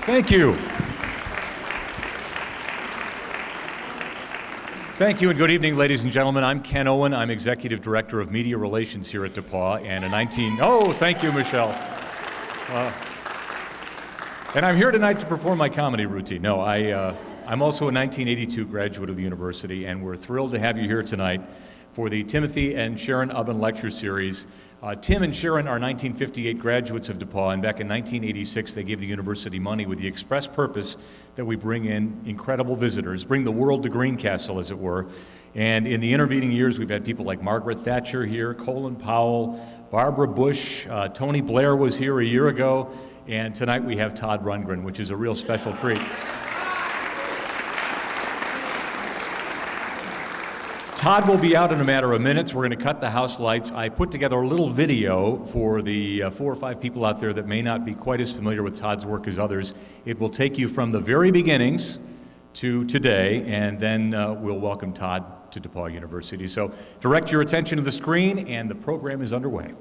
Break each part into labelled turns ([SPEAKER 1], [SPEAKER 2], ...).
[SPEAKER 1] Thank you. Thank you and good evening, ladies and gentlemen. I'm Ken Owen. I'm Executive Director of Media Relations here at DePauw, and thank you, Michelle. And I'm here tonight to perform my comedy routine. No, I'm also a 1982 graduate of the university, and we're thrilled to have you here tonight for the Timothy and Sharon Ubben Lecture Series. Tim and Sharon are 1958 graduates of DePauw, and back in 1986 they gave the university money with the express purpose that we bring in incredible visitors, bring the world to Greencastle, as it were. And in the intervening years, we've had people like Margaret Thatcher here, Colin Powell, Barbara Bush, Tony Blair was here a year ago, and tonight we have Todd Rundgren, which is a real special treat. Todd will be out in a matter of minutes. We're going to cut the house lights. I put together a little video for the 4 or 5 people out there that may not be quite as familiar with Todd's work as others. It will take you from the very beginnings to today, and then we'll welcome Todd to DePauw University. So direct your attention to the screen, and the program is underway.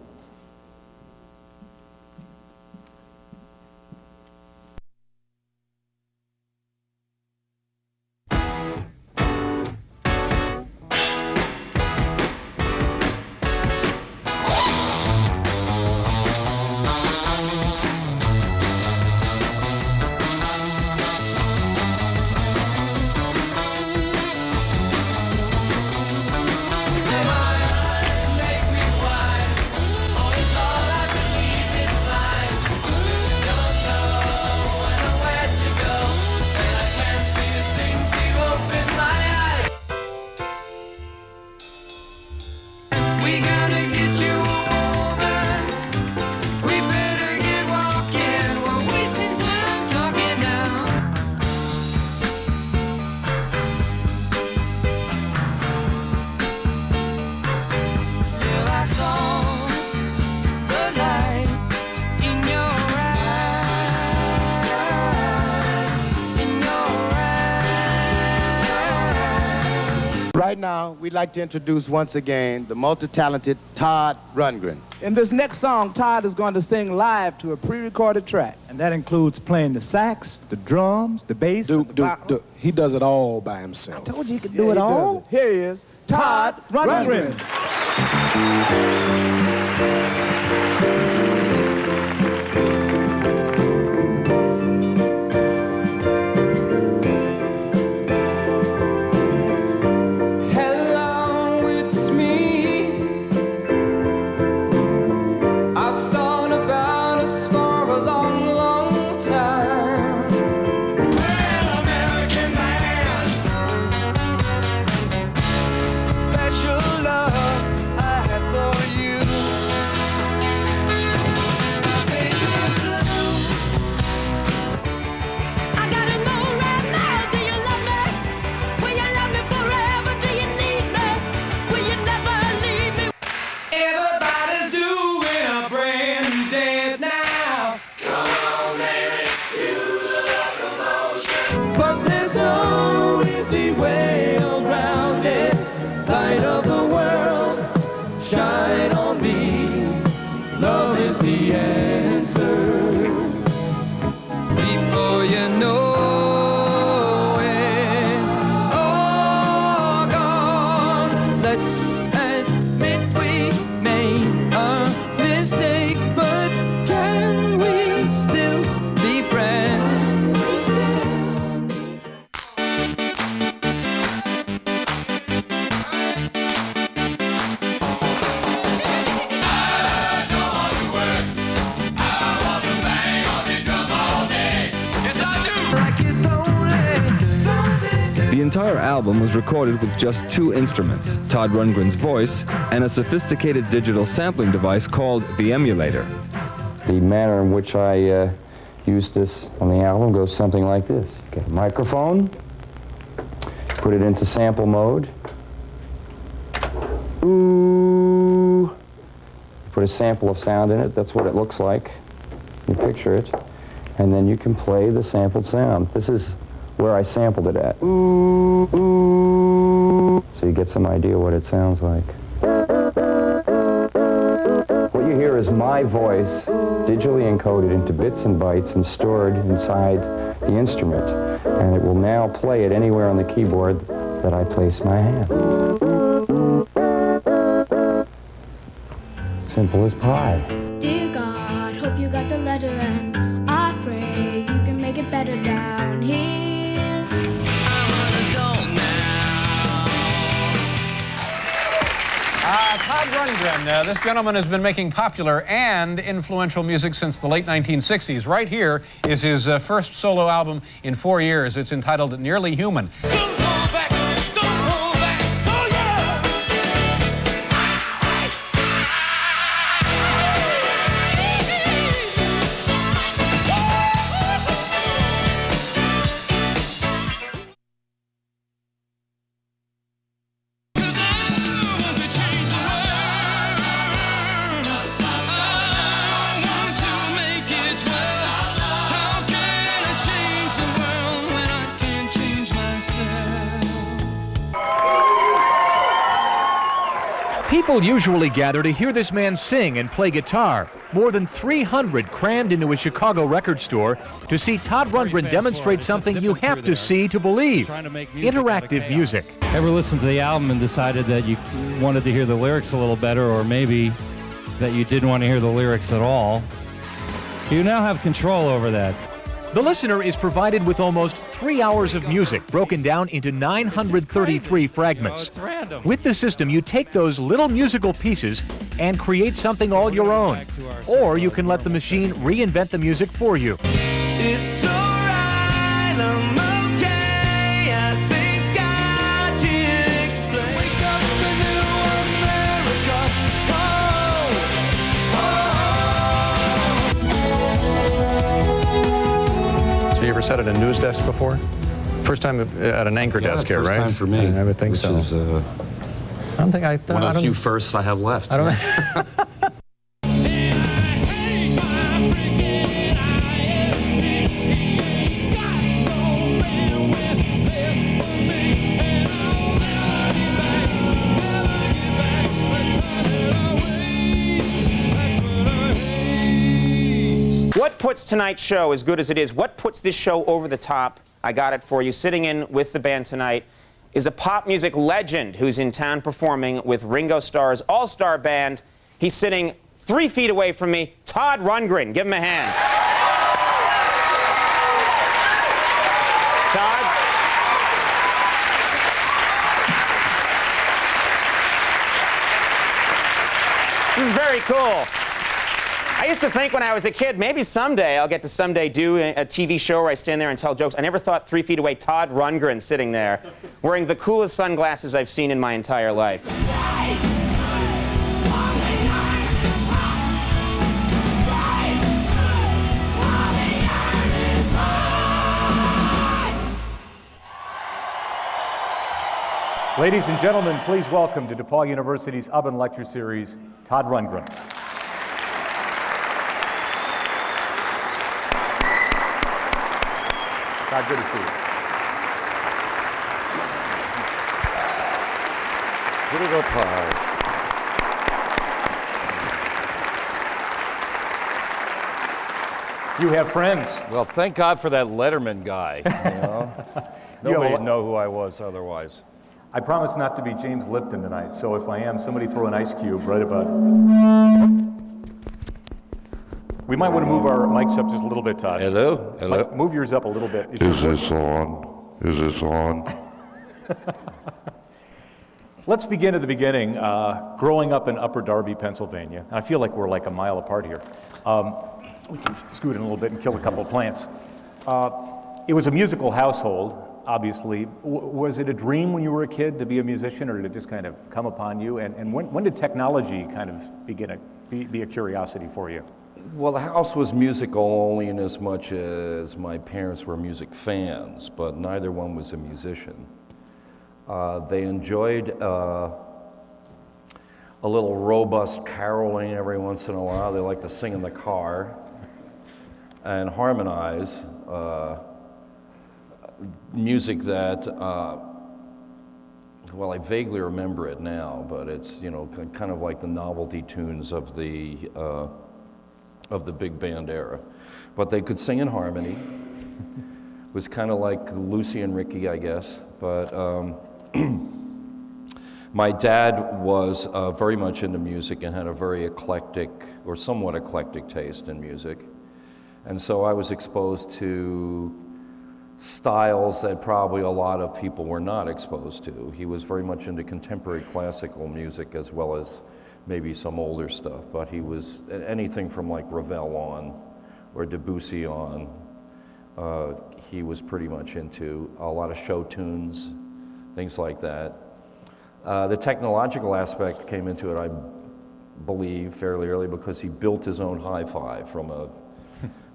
[SPEAKER 2] Right now, we'd like to introduce once again the multi-talented Todd Rundgren.
[SPEAKER 3] In this next song, Todd is going to sing live to a pre-recorded track. And that includes playing the sax, the drums, the bass,
[SPEAKER 4] He does it all by himself.
[SPEAKER 3] I told you he could do it all. Here he is, Todd Rundgren.
[SPEAKER 5] The entire album was recorded with just 2 instruments, Todd Rundgren's voice and a sophisticated digital sampling device called the emulator.
[SPEAKER 6] The manner in which I use this on the album goes something like this. Get a microphone, put it into sample mode. Ooh. Put a sample of sound in it, that's what it looks like. You picture it, and then you can play the sampled sound. This is where I sampled it at. Ooh, ooh. So you get some idea what it sounds like. What you hear is my voice digitally encoded into bits and bytes and stored inside the instrument. And it will now play it anywhere on the keyboard that I place my hand. Simple as pie.
[SPEAKER 7] Dear God, hope you got the letter, and I pray you can make it better down here. I'm an adult now.
[SPEAKER 8] Todd Rundgren, this gentleman has been making popular and influential music since the late 1960s. Right here is his first solo album in 4 years. It's entitled Nearly Human.
[SPEAKER 1] People usually gather to hear this man sing and play guitar. More than 300 crammed into a Chicago record store to see Todd Rundgren demonstrate something you have to see to believe: interactive music.
[SPEAKER 9] Ever listened to the album and decided that you wanted to hear the lyrics a little better, or maybe that you didn't want to hear the lyrics at all? You now have control over that.
[SPEAKER 1] The listener is provided with almost 3 hours of music broken down into 933 fragments. With the system, you take those little musical pieces and create something all your own. Or you can let the machine reinvent the music for you.
[SPEAKER 10] It's alright, I'm okay. I think I can explain. Wake up the new America.
[SPEAKER 8] So you ever sat at a news desk before? First time at an anchor desk here, right?
[SPEAKER 11] First time for me.
[SPEAKER 8] I would think so.
[SPEAKER 11] Is,
[SPEAKER 8] I don't think I.
[SPEAKER 11] one of the few firsts I have left.
[SPEAKER 8] I don't.
[SPEAKER 12] What puts tonight's show as good as it is? What puts this show over the top? I got it for you. Sitting in with the band tonight is a pop music legend who's in town performing with Ringo Starr's all-star band. He's sitting 3 feet away from me, Todd Rundgren. Give him a hand. Todd? This is very cool. I used to think when I was a kid, maybe someday I'll get to someday do a TV show where I stand there and tell jokes. I never thought 3 feet away, Todd Rundgren sitting there, wearing the coolest sunglasses I've seen in my entire life.
[SPEAKER 1] Ladies and gentlemen, please welcome to DePauw University's Ubben Lecture Series, Todd Rundgren. Todd, good to see you.
[SPEAKER 13] Put it up high.
[SPEAKER 1] You have friends.
[SPEAKER 13] Well, thank God for that Letterman guy, you know? Nobody would know who I was otherwise.
[SPEAKER 1] I promise not to be James Lipton tonight, so if I am, somebody throw an ice cube right about it. We might want to move our mics up just a little bit, Todd.
[SPEAKER 13] Hello? Hello?
[SPEAKER 1] Move yours up a little bit.
[SPEAKER 13] Is this on? Is this on?
[SPEAKER 1] Let's begin at the beginning. Growing up in Upper Darby, Pennsylvania. I feel like we're like a mile apart here. We can scoot in a little bit and kill a couple of plants. It was a musical household, obviously. Was it a dream when you were a kid to be a musician, or did it just kind of come upon you? And when did technology kind of begin to be a curiosity for you?
[SPEAKER 13] Well, the house was musical only in as much as my parents were music fans, but neither one was a musician. They enjoyed a little robust caroling every once in a while. They liked to sing in the car and harmonize music that, well, I vaguely remember it now, but it's, you know, kind of like the novelty tunes of the of the big band era. But they could sing in harmony. It was kind of like Lucy and Ricky, I guess. But my dad was very much into music and had a very eclectic, or somewhat eclectic taste in music. And so I was exposed to styles that probably a lot of people were not exposed to. He was very much into contemporary classical music as well as maybe some older stuff, but he was anything from like Ravel on or Debussy on. He was pretty much into a lot of show tunes, things like that. The technological aspect came into it, I believe, fairly early because he built his own hi-fi from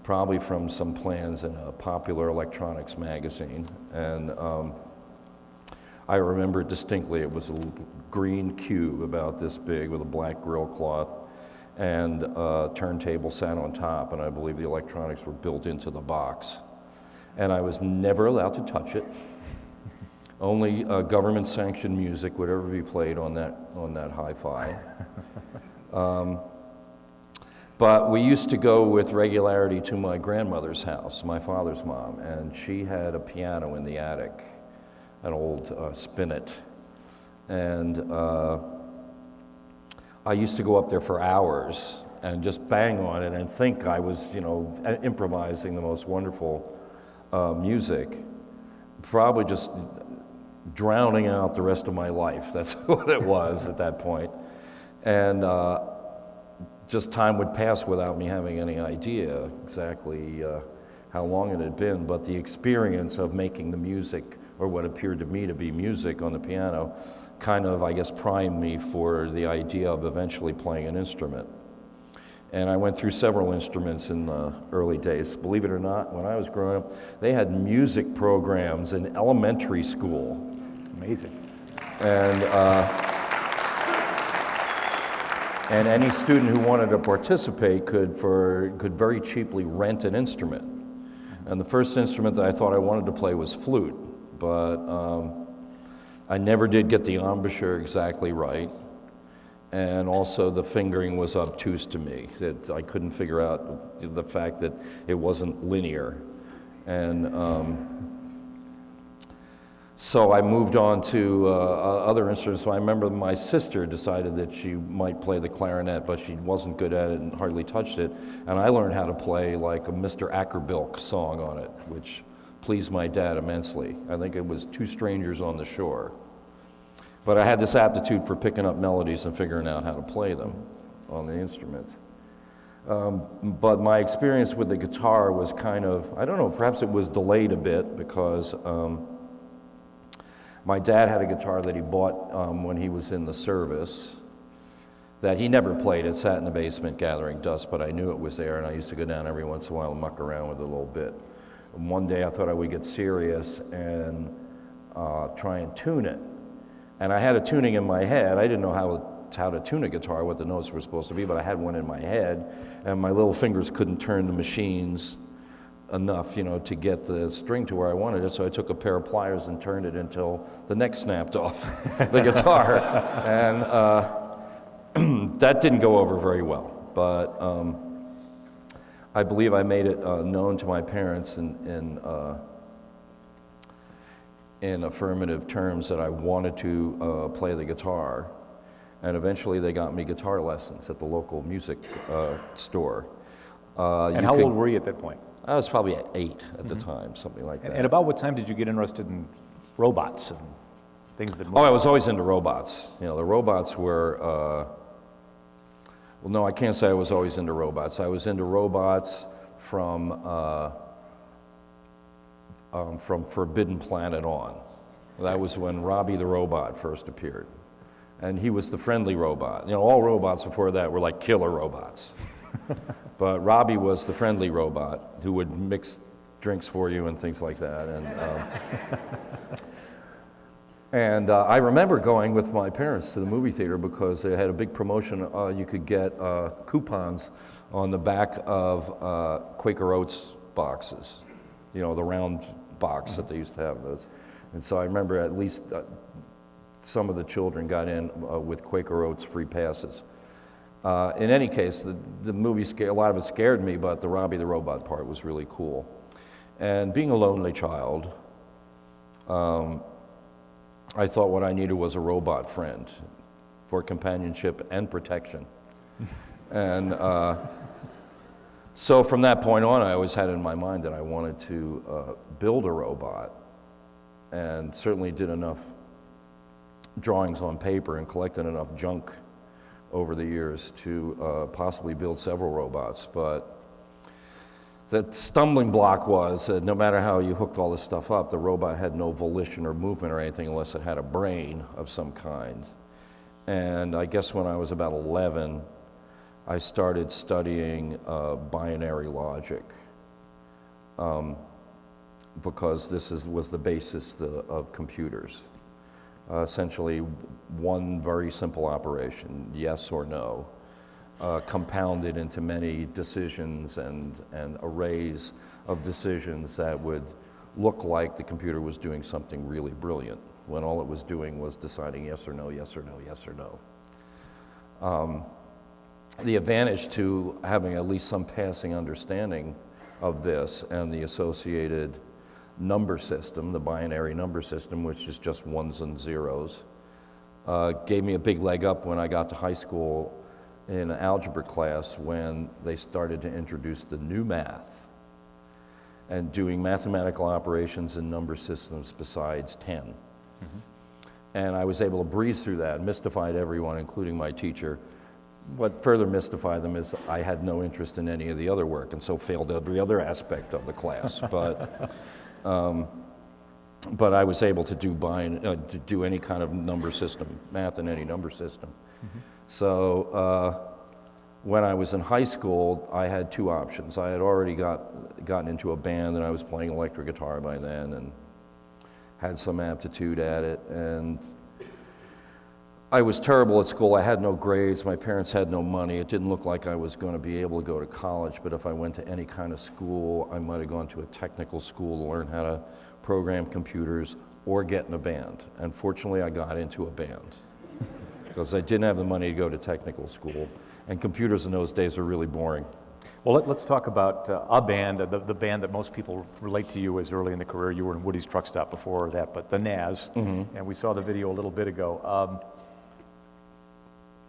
[SPEAKER 13] probably from some plans in a popular electronics magazine. And I remember it distinctly. It was a little green cube about this big with a black grill cloth, and a turntable sat on top, and I believe the electronics were built into the box. And I was never allowed to touch it. Only government-sanctioned music would ever be played on that hi-fi. But we used to go with regularity to my grandmother's house, my father's mom, and she had a piano in the attic, an old spinet. And I used to go up there for hours and just bang on it and think I was, improvising the most wonderful music, probably just drowning out the rest of my life. That's what it was at that point. And just time would pass without me having any idea exactly how long it had been, but the experience of making the music, or what appeared to me to be music on the piano, kind of, I guess, primed me for the idea of eventually playing an instrument. And I went through several instruments in the early days. Believe it or not, when I was growing up, they had music programs in elementary school.
[SPEAKER 1] Amazing.
[SPEAKER 13] And any student who wanted to participate could very cheaply rent an instrument. And the first instrument that I thought I wanted to play was flute, but I never did get the embouchure exactly right. And also the fingering was obtuse to me, that I couldn't figure out the fact that it wasn't linear. And so I moved on to other instruments. So I remember my sister decided that she might play the clarinet, but she wasn't good at it and hardly touched it. And I learned how to play like a Mr. Ackerbilk song on it, which pleased my dad immensely. I think it was Two Strangers on the Shore. But I had this aptitude for picking up melodies and figuring out how to play them on the instrument. But my experience with the guitar was kind of, I don't know, perhaps it was delayed a bit because my dad had a guitar that he bought when he was in the service that he never played. It sat in the basement gathering dust, but I knew it was there, and I used to go down every once in a while and muck around with it a little bit. And one day I thought I would get serious and try and tune it. And I had a tuning in my head. I didn't know how to tune a guitar, what the notes were supposed to be, but I had one in my head, and my little fingers couldn't turn the machines enough, to get the string to where I wanted it. So I took a pair of pliers and turned it until the neck snapped off the guitar, and that didn't go over very well. But I believe I made it known to my parents in affirmative terms that I wanted to play the guitar, and eventually they got me guitar lessons at the local music store.
[SPEAKER 1] And how old were you at that point?
[SPEAKER 13] I was probably at 8 at the time, something like that.
[SPEAKER 1] And about what time did you get interested in robots and things that moved?
[SPEAKER 13] Oh, I was always into robots. The robots were, well, no, I can't say I was always into robots. I was into robots from Forbidden Planet on. That was when Robbie the Robot first appeared. And he was the friendly robot. All robots before that were like killer robots. But Robbie was the friendly robot who would mix drinks for you and things like that. And I remember going with my parents to the movie theater because they had a big promotion. You could get coupons on the back of Quaker Oates boxes, the round box that they used to have those. And so I remember at least some of the children got in with Quaker Oates free passes. In any case, the movie, a lot of it scared me, but the Robbie the Robot part was really cool. And being a lonely child, I thought what I needed was a robot friend for companionship and protection. And so from that point on, I always had in my mind that I wanted to build a robot, and certainly did enough drawings on paper and collected enough junk over the years to possibly build several robots. But the stumbling block was that no matter how you hooked all this stuff up, the robot had no volition or movement or anything unless it had a brain of some kind. And I guess when I was about 11, I started studying binary logic, because this was the basis of computers. Essentially, one very simple operation, yes or no, compounded into many decisions and arrays of decisions that would look like the computer was doing something really brilliant, when all it was doing was deciding yes or no, yes or no, yes or no. The advantage to having at least some passing understanding of this and the associated number system, the binary number system, which is just ones and zeros, gave me a big leg up when I got to high school in an algebra class, when they started to introduce the new math and doing mathematical operations in number systems besides 10. Mm-hmm. And I was able to breeze through that, mystified everyone, including my teacher. What further mystified them is I had no interest in any of the other work, and so failed every other aspect of the class. But I was able to do any kind of number system, math in any number system. Mm-hmm. So when I was in high school, I had two options. I had already gotten into a band, and I was playing electric guitar by then, and had some aptitude at it. And I was terrible at school. I had no grades. My parents had no money. It didn't look like I was going to be able to go to college, but if I went to any kind of school, I might have gone to a technical school to learn how to program computers or get in a band. And fortunately, I got into a band because I didn't have the money to go to technical school, and computers in those days are really boring.
[SPEAKER 1] Well, let's talk about a band, the band that most people relate to you as early in the career. You were in Woody's Truck Stop before that, but the Nazz, mm-hmm. and we saw the video a little bit ago.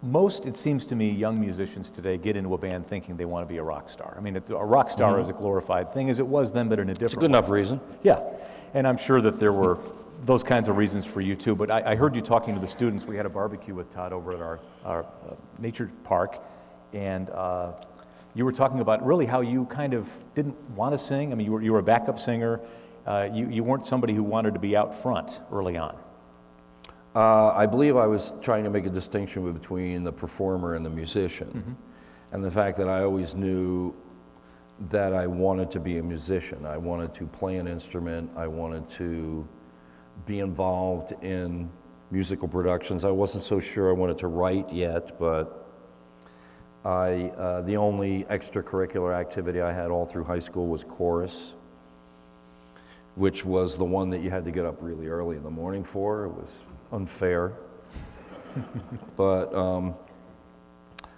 [SPEAKER 1] Most, it seems to me, young musicians today get into a band thinking they want to be a rock star. I mean, a rock star mm-hmm. is a glorified thing as it was then, but in a different way. It's a good
[SPEAKER 13] enough reason.
[SPEAKER 1] Yeah, and I'm sure that there were those kinds of reasons for you too, but I heard you talking to the students. We had a barbecue with Todd over at our nature park, and you were talking about really how you kind of didn't want to sing. I mean, you were a backup singer. You weren't somebody who wanted to be out front early on.
[SPEAKER 13] I believe I was trying to make a distinction between the performer and the musician. Mm-hmm. And the fact that I always knew that I wanted to be a musician. I wanted to play an instrument. I wanted to be involved in musical productions. I wasn't so sure I wanted to write yet, but the only extracurricular activity I had all through high school was chorus, which was the one that you had to get up really early in the morning for. It was unfair. But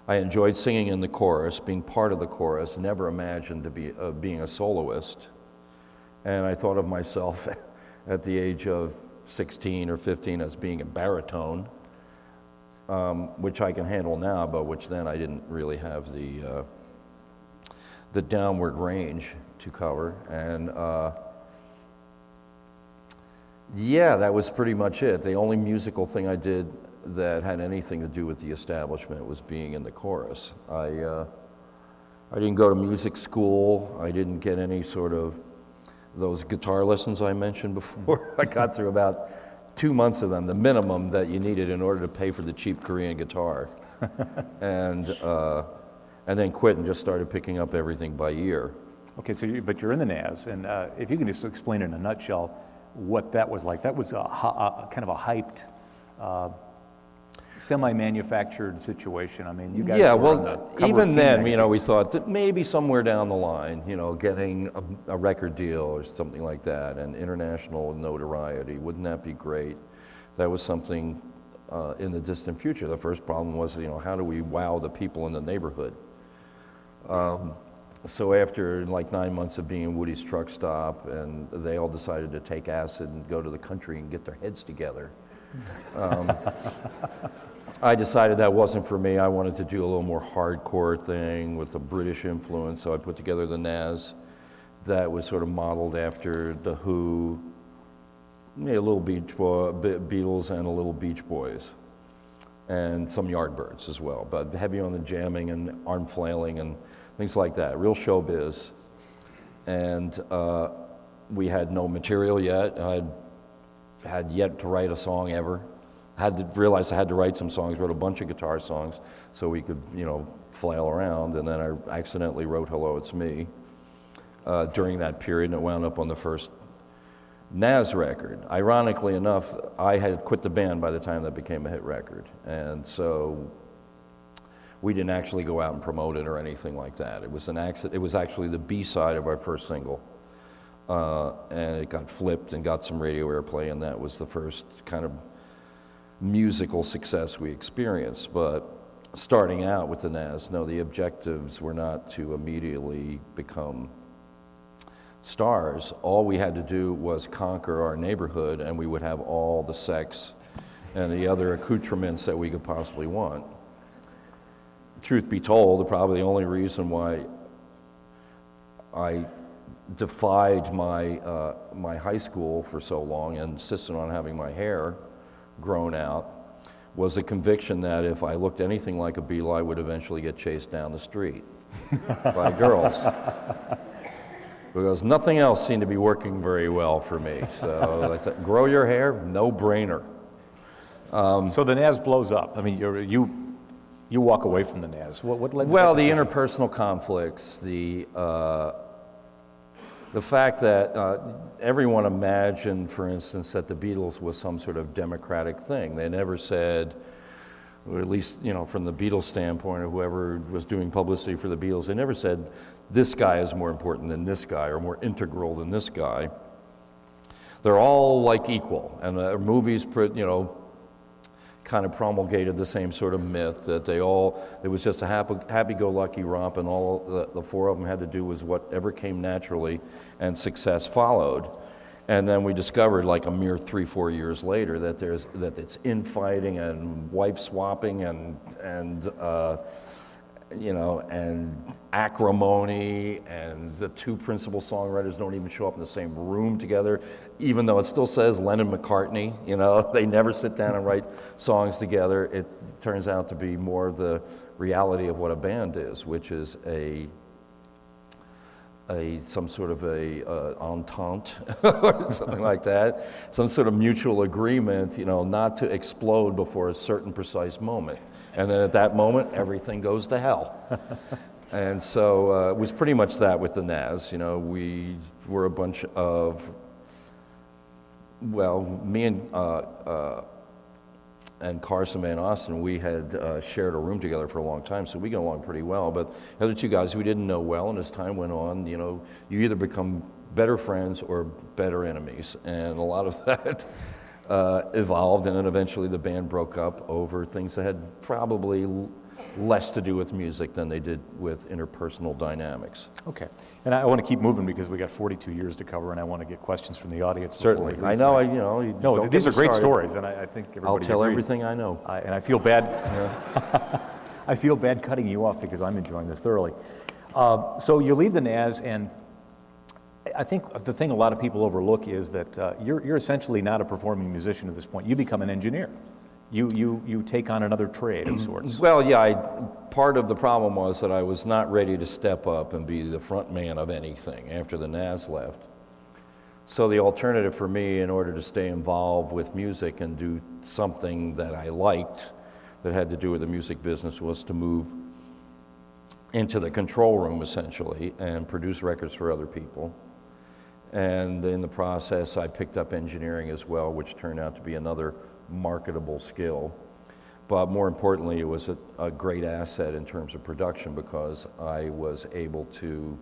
[SPEAKER 13] I enjoyed singing in the chorus, being part of the chorus, never imagined to be being a soloist. And I thought of myself at the age of 16 or 15 as being a baritone, which I can handle now, but which then I didn't really have the downward range to cover. And yeah, that was pretty much it. The only musical thing I did that had anything to do with the establishment was being in the chorus. I didn't go to music school. I didn't get any sort of those guitar lessons I mentioned before. I got through about 2 months of them, the minimum that you needed in order to pay for the cheap Korean guitar. and then quit and just started picking up everything by ear.
[SPEAKER 1] Okay, so but you're in the Nazz, and if you can just explain in a nutshell what that was like. That was a kind of a hyped, semi-manufactured situation. I mean, you guys were on the cover
[SPEAKER 13] even
[SPEAKER 1] of
[SPEAKER 13] then,
[SPEAKER 1] magazines.
[SPEAKER 13] we thought that maybe somewhere down the line, getting a record deal or something like that, and international notoriety, wouldn't that be great? That was something in the distant future. The first problem was, how do we wow the people in the neighborhood? So after like 9 months of being in Woody's truck stop, and they all decided to take acid and go to the country and get their heads together, I decided that wasn't for me. I wanted to do a little more hardcore thing with a British influence, so I put together the Nazz that was sort of modeled after The Who, a little Beatles and a little Beach Boys, and some Yardbirds as well, but heavy on the jamming and arm flailing and things like that, real showbiz. And we had no material yet. I had yet to write a song ever. Had to realize I had to write some songs, wrote a bunch of guitar songs so we could, flail around, and then I accidentally wrote Hello, It's Me during that period, and it wound up on the first Nazz record. Ironically enough, I had quit the band by the time that became a hit record, and so we didn't actually go out and promote it or anything like that. It was an accident. It was actually the B-side of our first single, and it got flipped and got some radio airplay, and that was the first kind of musical success we experienced. But starting out with the Nazz, no, the objectives were not to immediately become stars. All we had to do was conquer our neighborhood, and we would have all the sex and the other accoutrements that we could possibly want. Truth be told, probably the only reason why I defied my high school for so long and insisted on having my hair grown out was a conviction that if I looked anything like a Beatle, I would eventually get chased down the street by girls. Because nothing else seemed to be working very well for me. So I said, grow your hair, no brainer.
[SPEAKER 1] So the Nazz blows up. I mean, you walk away from the Nazz. What led to
[SPEAKER 13] Well,
[SPEAKER 1] that
[SPEAKER 13] the
[SPEAKER 1] decision?
[SPEAKER 13] interpersonal conflicts, the fact that everyone imagined, for instance, that the Beatles was some sort of democratic thing. They never said, or at least, from the Beatles standpoint, or whoever was doing publicity for the Beatles, they never said, this guy is more important than this guy, or more integral than this guy. They're all like equal, and movies, kind of promulgated the same sort of myth that it was just a happy-go-lucky romp, and all the four of them had to do was whatever came naturally, and success followed. And then we discovered, like a mere 3-4 years later, that it's infighting and wife swapping and acrimony, and the two principal songwriters don't even show up in the same room together, even though it still says Lennon-McCartney. They never sit down and write songs together. It turns out to be more the reality of what a band is, which is some sort of a entente or something like that, some sort of mutual agreement, not to explode before a certain precise moment. And then at that moment, everything goes to hell. And so it was pretty much that with the Nazz. We were a bunch of, me and Carson Van Osten, we had shared a room together for a long time, so we got along pretty well. But the other two guys we didn't know well, and as time went on, you either become better friends or better enemies. And a lot of that evolved, and then eventually the band broke up over things that had probably less to do with music than they did with interpersonal dynamics.
[SPEAKER 1] Okay, and I want to keep moving because we got 42 years to cover, and I want to get questions from the audience.
[SPEAKER 13] Certainly,
[SPEAKER 1] before we
[SPEAKER 13] I
[SPEAKER 1] leave
[SPEAKER 13] know.
[SPEAKER 1] tonight.
[SPEAKER 13] No,
[SPEAKER 1] No, these are great stories, and I think everybody
[SPEAKER 13] I'll tell
[SPEAKER 1] agrees.
[SPEAKER 13] everything I know.
[SPEAKER 1] And I feel bad. I feel bad cutting you off because I'm enjoying this thoroughly. So you leave the Nazz, and I think the thing a lot of people overlook is that you're essentially not a performing musician at this point. You become an engineer. You take on another trade of sorts.
[SPEAKER 13] Well, yeah, part of the problem was that I was not ready to step up and be the front man of anything after the Nazz left. So the alternative for me, in order to stay involved with music and do something that I liked that had to do with the music business, was to move into the control room, essentially, and produce records for other people. And in the process, I picked up engineering as well, which turned out to be another marketable skill. But more importantly, it was a great asset in terms of production, because I was able to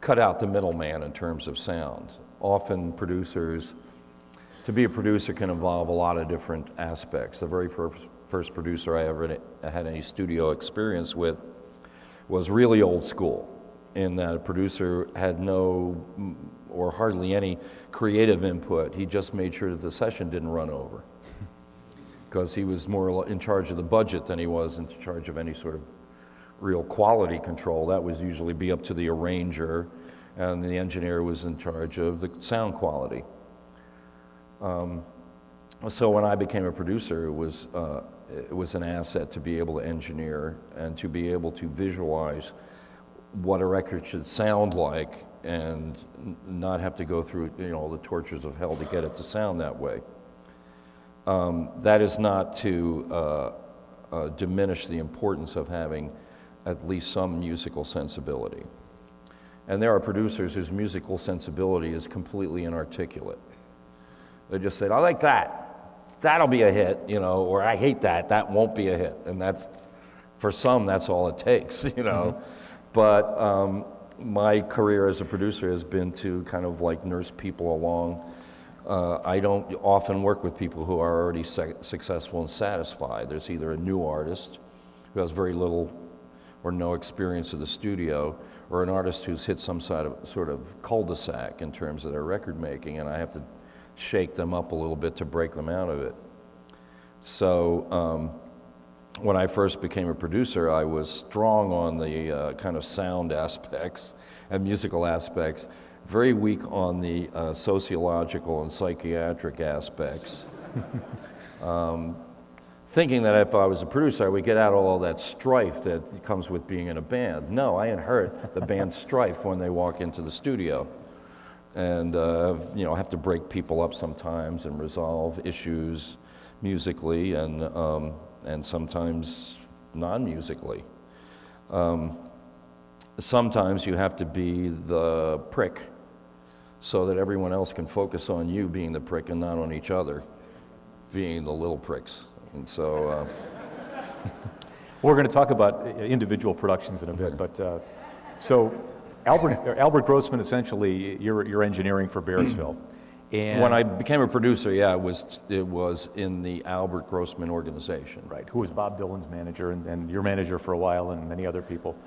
[SPEAKER 13] cut out the middleman in terms of sound. Often producers to be a producer can involve a lot of different aspects. The very first producer I ever had any studio experience with was really old school, in that a producer had no or hardly any creative input. He just made sure that the session didn't run over, because he was more in charge of the budget than he was in charge of any sort of real quality control. That was usually be up to the arranger, and the engineer was in charge of the sound quality. So when I became a producer, it was an asset to be able to engineer and to be able to visualize what a record should sound like and not have to go through, you know, the tortures of hell to get it to sound that way. That is not to diminish the importance of having at least some musical sensibility. And there are producers whose musical sensibility is completely inarticulate. They just say, I like that, that'll be a hit, you know, or I hate that, that won't be a hit. And that's, for some, that's all it takes, you know. Mm-hmm. But my career as a producer has been to kind of like nurse people along. I don't often work with people who are already successful and satisfied. There's either a new artist who has very little or no experience of the studio, or an artist who's hit some sort of cul-de-sac in terms of their record making, and I have to shake them up a little bit to break them out of it. So when I first became a producer, I was strong on the kind of sound aspects and musical aspects, very weak on the sociological and psychiatric aspects. Thinking that if I was a producer, I would get out all that strife that comes with being in a band. No, I inherit the band's strife when they walk into the studio. And you know, have to break people up sometimes and resolve issues musically and sometimes non-musically. Sometimes you have to be the prick so that everyone else can focus on you being the prick and not on each other being the little pricks. And so
[SPEAKER 1] we're going to talk about individual productions in a bit, but so Albert Grossman, essentially, you're engineering for Bearsville. And
[SPEAKER 13] when I became a producer, yeah, it was in the Albert Grossman organization.
[SPEAKER 1] Right, who was Bob Dylan's manager and your manager for a while, and many other people.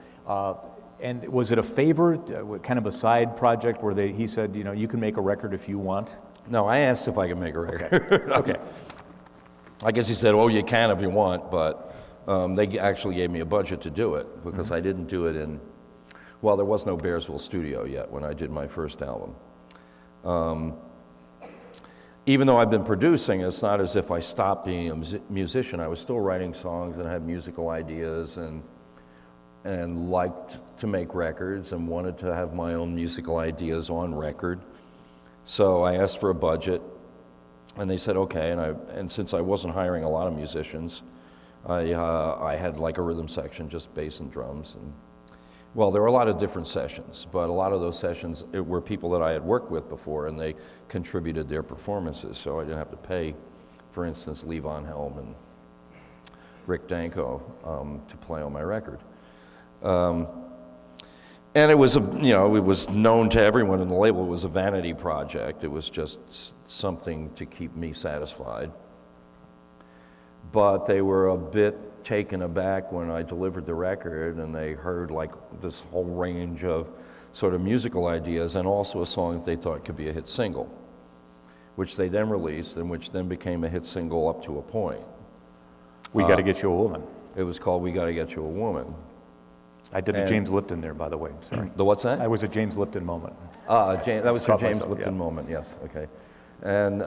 [SPEAKER 1] And was it a favor, kind of a side project where he said, you know, you can make a record if you want?
[SPEAKER 13] No, I asked if I could make a record.
[SPEAKER 1] Okay. Okay.
[SPEAKER 13] I guess he said, oh, you can if you want, but they actually gave me a budget to do it, because mm-hmm. I didn't do it in, well, there was no Bearsville studio yet when I did my first album. Even though I've been producing, it's not as if I stopped being a musician. I was still writing songs and had musical ideas and liked to make records and wanted to have my own musical ideas on record. So I asked for a budget. And they said, okay, and since I wasn't hiring a lot of musicians, I had like a rhythm section, just bass and drums. And well, there were a lot of different sessions, but a lot of those sessions were people that I had worked with before, and they contributed their performances, so I didn't have to pay, for instance, Lee Von Helm and Rick Danko to play on my record. And it was, it was known to everyone in the label. It was a vanity project. It was just something to keep me satisfied. But they were a bit taken aback when I delivered the record, and they heard like this whole range of sort of musical ideas, and also a song that they thought could be a hit single, which they then released, and which then became a hit single up to a point.
[SPEAKER 1] We Gotta Get You a Woman.
[SPEAKER 13] It was called We Gotta Get You a Woman.
[SPEAKER 1] I did a James Lipton there, by the way. Sorry.
[SPEAKER 13] The what's that?
[SPEAKER 1] I was a James Lipton moment.
[SPEAKER 13] That was a James Lipton
[SPEAKER 1] yeah.
[SPEAKER 13] moment, yes, okay. And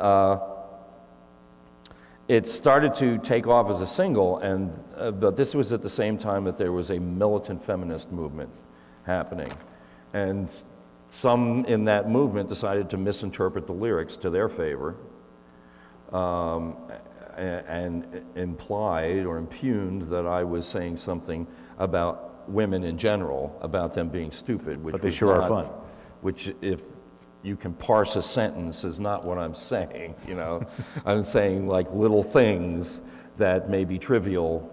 [SPEAKER 13] it started to take off as a single, but this was at the same time that there was a militant feminist movement happening. And some in that movement decided to misinterpret the lyrics to their favor, and implied or impugned that I was saying something about women in general, about them being stupid, which
[SPEAKER 1] but they sure are fun.
[SPEAKER 13] Which, if you can parse a sentence, is not what I'm saying. I'm saying like little things that may be trivial,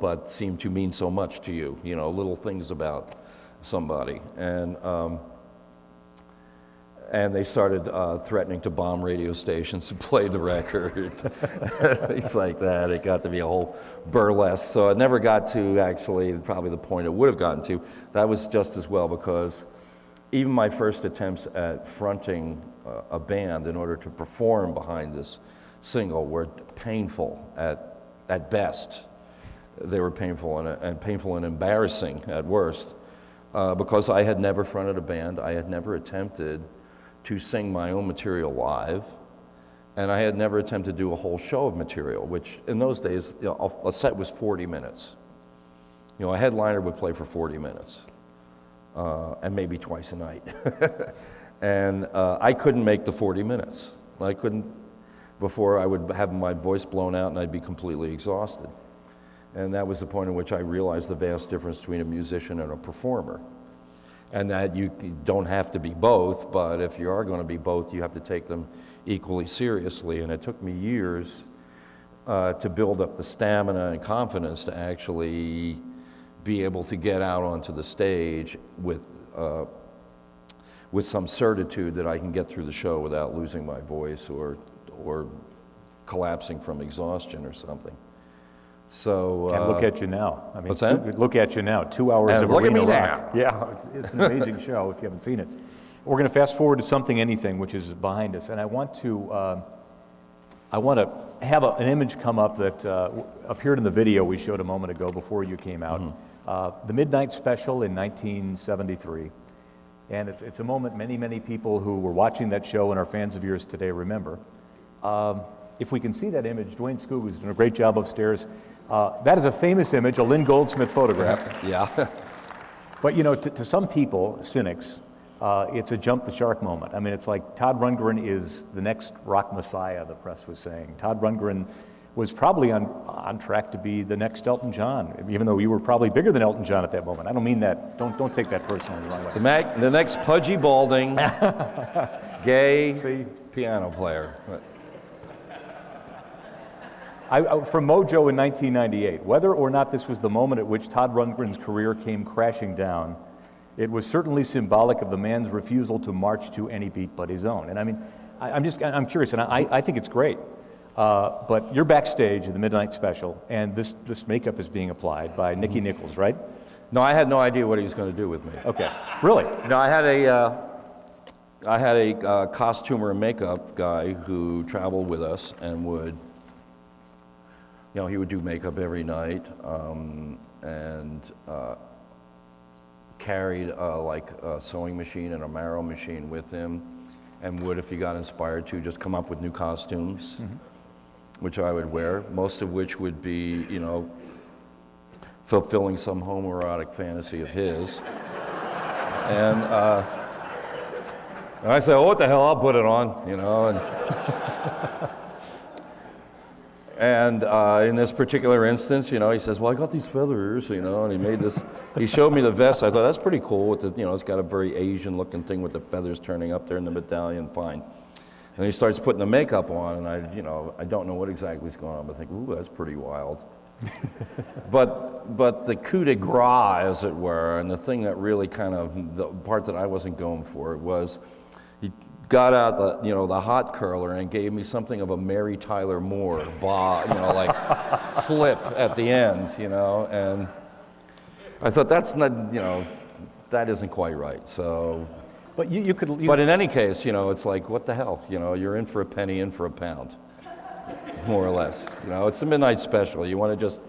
[SPEAKER 13] but seem to mean so much to you. Little things about somebody, and And they started threatening to bomb radio stations and play the record. Things like that. It got to be a whole burlesque. So it never got to actually probably the point it would have gotten to. That was just as well, because even my first attempts at fronting a band in order to perform behind this single were painful at best. They were painful and embarrassing at worst, because I had never fronted a band. I had never attempted to sing my own material live, and I had never attempted to do a whole show of material, which in those days, you know, a set was 40 minutes. You know, a headliner would play for 40 minutes, and maybe twice a night. And I couldn't make the 40 minutes. I couldn't, before I would have my voice blown out and I'd be completely exhausted. And that was the point at which I realized the vast difference between a musician and a performer. And that you don't have to be both, but if you are going to be both, you have to take them equally seriously. And it took me years to build up the stamina and confidence to actually be able to get out onto the stage with some certitude that I can get through the show without losing my voice or collapsing from exhaustion or something. So
[SPEAKER 1] and look at you now. I mean,
[SPEAKER 13] what's that?
[SPEAKER 1] Look at you now. 2 hours
[SPEAKER 13] and
[SPEAKER 1] of
[SPEAKER 13] look
[SPEAKER 1] arena
[SPEAKER 13] at me
[SPEAKER 1] rock.
[SPEAKER 13] now.
[SPEAKER 1] Yeah, it's an amazing show if you haven't seen it. We're going to fast forward to Something Anything, which is behind us, and I want to have an image come up that appeared in the video we showed a moment ago before you came out. Mm-hmm. The Midnight Special in 1973, and it's a moment many people who were watching that show and are fans of yours today remember. If we can see that image, Dwayne Skoog, who's doing a great job upstairs. That is a famous image, a Lynn Goldsmith photograph.
[SPEAKER 13] Yeah.
[SPEAKER 1] But you know, to some people, cynics, it's a jump the shark moment. I mean, it's like Todd Rundgren is the next rock messiah, the press was saying. Todd Rundgren was probably on track to be the next Elton John, even though you were probably bigger than Elton John at that moment. I don't mean that. Don't take that personally the wrong way.
[SPEAKER 13] The next pudgy, balding, gay piano player.
[SPEAKER 1] From Mojo in 1998, whether or not this was the moment at which Todd Rundgren's career came crashing down, it was certainly symbolic of the man's refusal to march to any beat but his own. And I mean, I'm curious, and I think it's great. But you're backstage at the Midnight Special, and this makeup is being applied by Nicky Nichols, right?
[SPEAKER 13] No, I had no idea what he was going to do with me.
[SPEAKER 1] Okay, really?
[SPEAKER 13] No, I had a costumer and makeup guy who traveled with us and would. You know, he would do makeup every night, and carried like a sewing machine and a marrow machine with him, and would, if he got inspired to, just come up with new costumes, which I would wear, most of which would be, you know, fulfilling some homoerotic fantasy of his. And I said, oh, what the hell, I'll put it on, you know. And in this particular instance, you know, he says, well, I got these feathers, you know, and he made this, he showed me the vest. I thought, that's pretty cool with the, you know, it's got a very Asian looking thing with the feathers turning up there in the medallion, fine. And he starts putting the makeup on, and I don't know what exactly is going on, but I think, ooh, that's pretty wild. But the coup de grace, as it were, and the thing that really kind of, the part that I wasn't going for was, he got out the hot curler and gave me something of a Mary Tyler Moore, like flip at the end, you know, and I thought that's not, you know, that isn't quite right. So,
[SPEAKER 1] but you could.
[SPEAKER 13] But in any case, you know, it's like, what the hell, you know, you're in for a penny, in for a pound, more or less. You know, it's the Midnight Special. You want to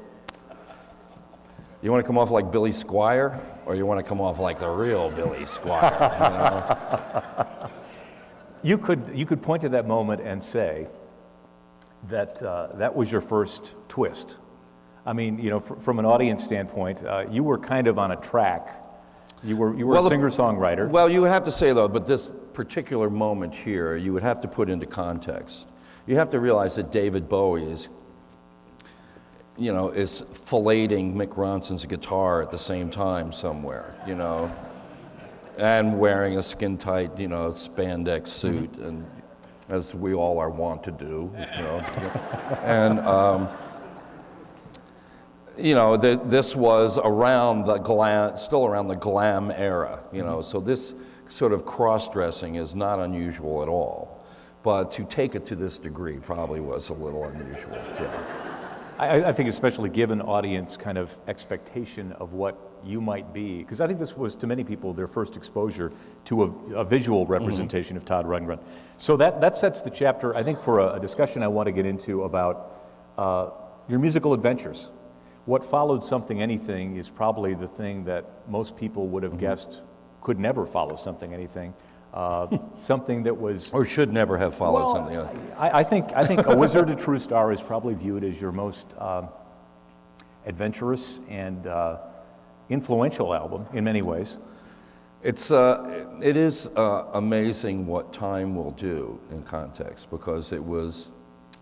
[SPEAKER 13] come off like Billy Squier, or you want to come off like the real Billy Squier, you know?
[SPEAKER 1] You could point to that moment and say that that was your first twist. I mean, you know, from an audience standpoint, you were kind of on a track. You were a singer-songwriter.
[SPEAKER 13] Well, you have to say, though, but this particular moment here, you would have to put into context. You have to realize that David Bowie is filleting Mick Ronson's guitar at the same time somewhere, you know. And wearing a skin-tight, you know, spandex suit, and as we all are wont to do, you know. And you know, this was around the glam, still around the glam era, you know. So this sort of cross-dressing is not unusual at all. But to take it to this degree probably was a little unusual. Yeah.
[SPEAKER 1] I think especially given audience kind of expectation of what you might be, because I think this was to many people their first exposure to a visual representation of Todd Rundgren. So that sets the chapter, I think, for a discussion I want to get into about your musical adventures. What followed Something Anything is probably the thing that most people would have guessed could never follow Something Anything. Something that was...
[SPEAKER 13] Or should never have followed something else.
[SPEAKER 1] I think A Wizard, a True Star is probably viewed as your most adventurous and influential album in many ways.
[SPEAKER 13] It is amazing what time will do in context, because it was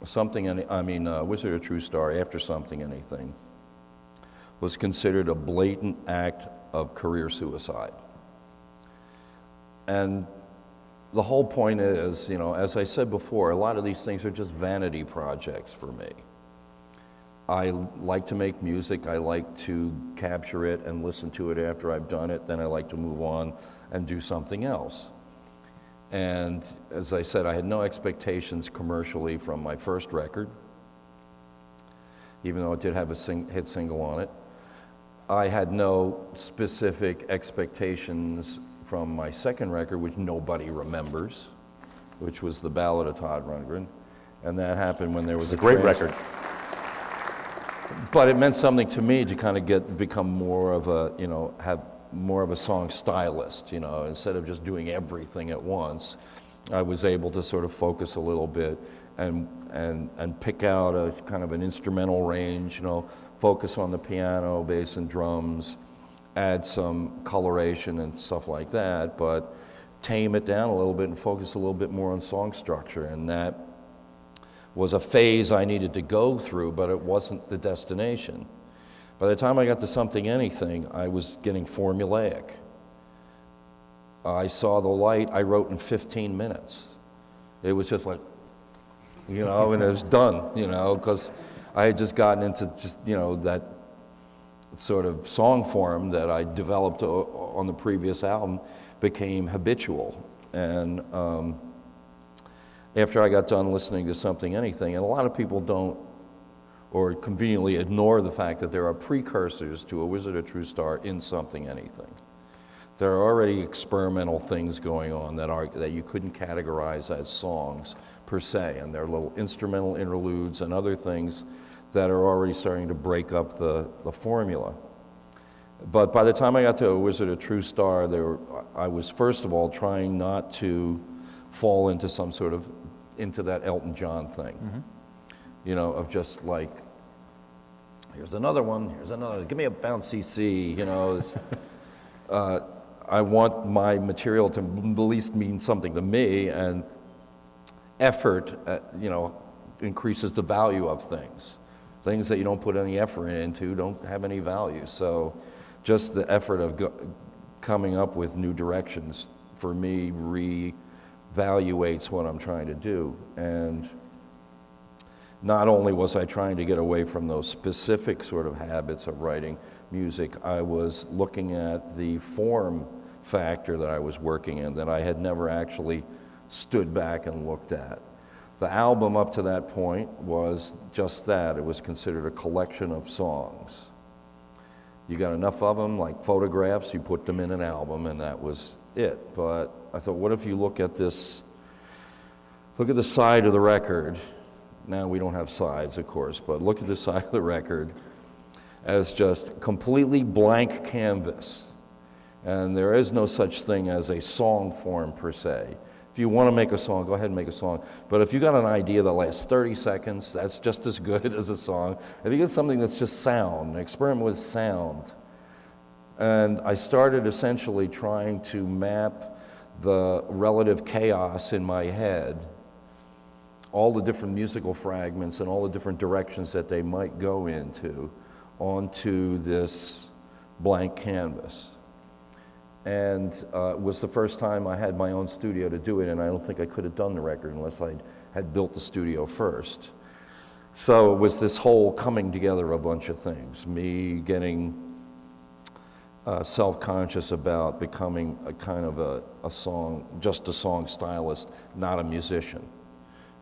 [SPEAKER 13] Wizard, a True Star, after Something Anything, was considered a blatant act of career suicide. And the whole point is, as I said before, a lot of these things are just vanity projects for me. I like to make music, I like to capture it and listen to it after I've done it, then I like to move on and do something else. And as I said, I had no expectations commercially from my first record, even though it did have a hit single on it. I had no specific expectations from my second record, which nobody remembers, which was The Ballad of Todd Rundgren. And that happened when there was a
[SPEAKER 1] great record.
[SPEAKER 13] But it meant something to me to kind of become more of a, have more of a song stylist, instead of just doing everything at once. I was able to sort of focus a little bit and pick out a kind of an instrumental range, focus on the piano, bass, and drums, add some coloration and stuff like that, but tame it down a little bit and focus a little bit more on song structure. And that was a phase I needed to go through, but it wasn't the destination. By the time I got to Something Anything, I was getting formulaic. I saw the light, I wrote in 15 minutes. It was just like, and it was done, because I had just gotten into that sort of song form that I developed on the previous album became habitual. And after I got done listening to Something Anything, and a lot of people don't, or conveniently ignore the fact that there are precursors to A Wizard, a True Star in Something Anything. There are already experimental things going on that you couldn't categorize as songs per se, and there are little instrumental interludes and other things that are already starting to break up the formula. But by the time I got to A Wizard, a True Star, I was first of all trying not to fall into into that Elton John thing, of just like, here's another one, here's another, give me a bouncy C, I want my material to at least mean something to me, and effort, increases the value of things. Things that you don't put any effort into don't have any value. So just the effort of coming up with new directions, for me, reevaluates what I'm trying to do. And not only was I trying to get away from those specific sort of habits of writing music, I was looking at the form factor that I was working in that I had never actually stood back and looked at. The album up to that point was just that. It was considered a collection of songs. You got enough of them, like photographs, you put them in an album, and that was it. But I thought, what if you look at this, look at the side of the record. Now we don't have sides, of course, but look at the side of the record as just completely blank canvas. And there is no such thing as a song form per se. If you want to make a song, go ahead and make a song. But if you got an idea that lasts 30 seconds, that's just as good as a song. If you get something that's just sound, experiment with sound. And I started essentially trying to map the relative chaos in my head, all the different musical fragments and all the different directions that they might go into, onto this blank canvas. And it was the first time I had my own studio to do it, and I don't think I could have done the record unless I had built the studio first. So it was this whole coming together of a bunch of things. Me getting self-conscious about becoming a kind of just a song stylist, not a musician.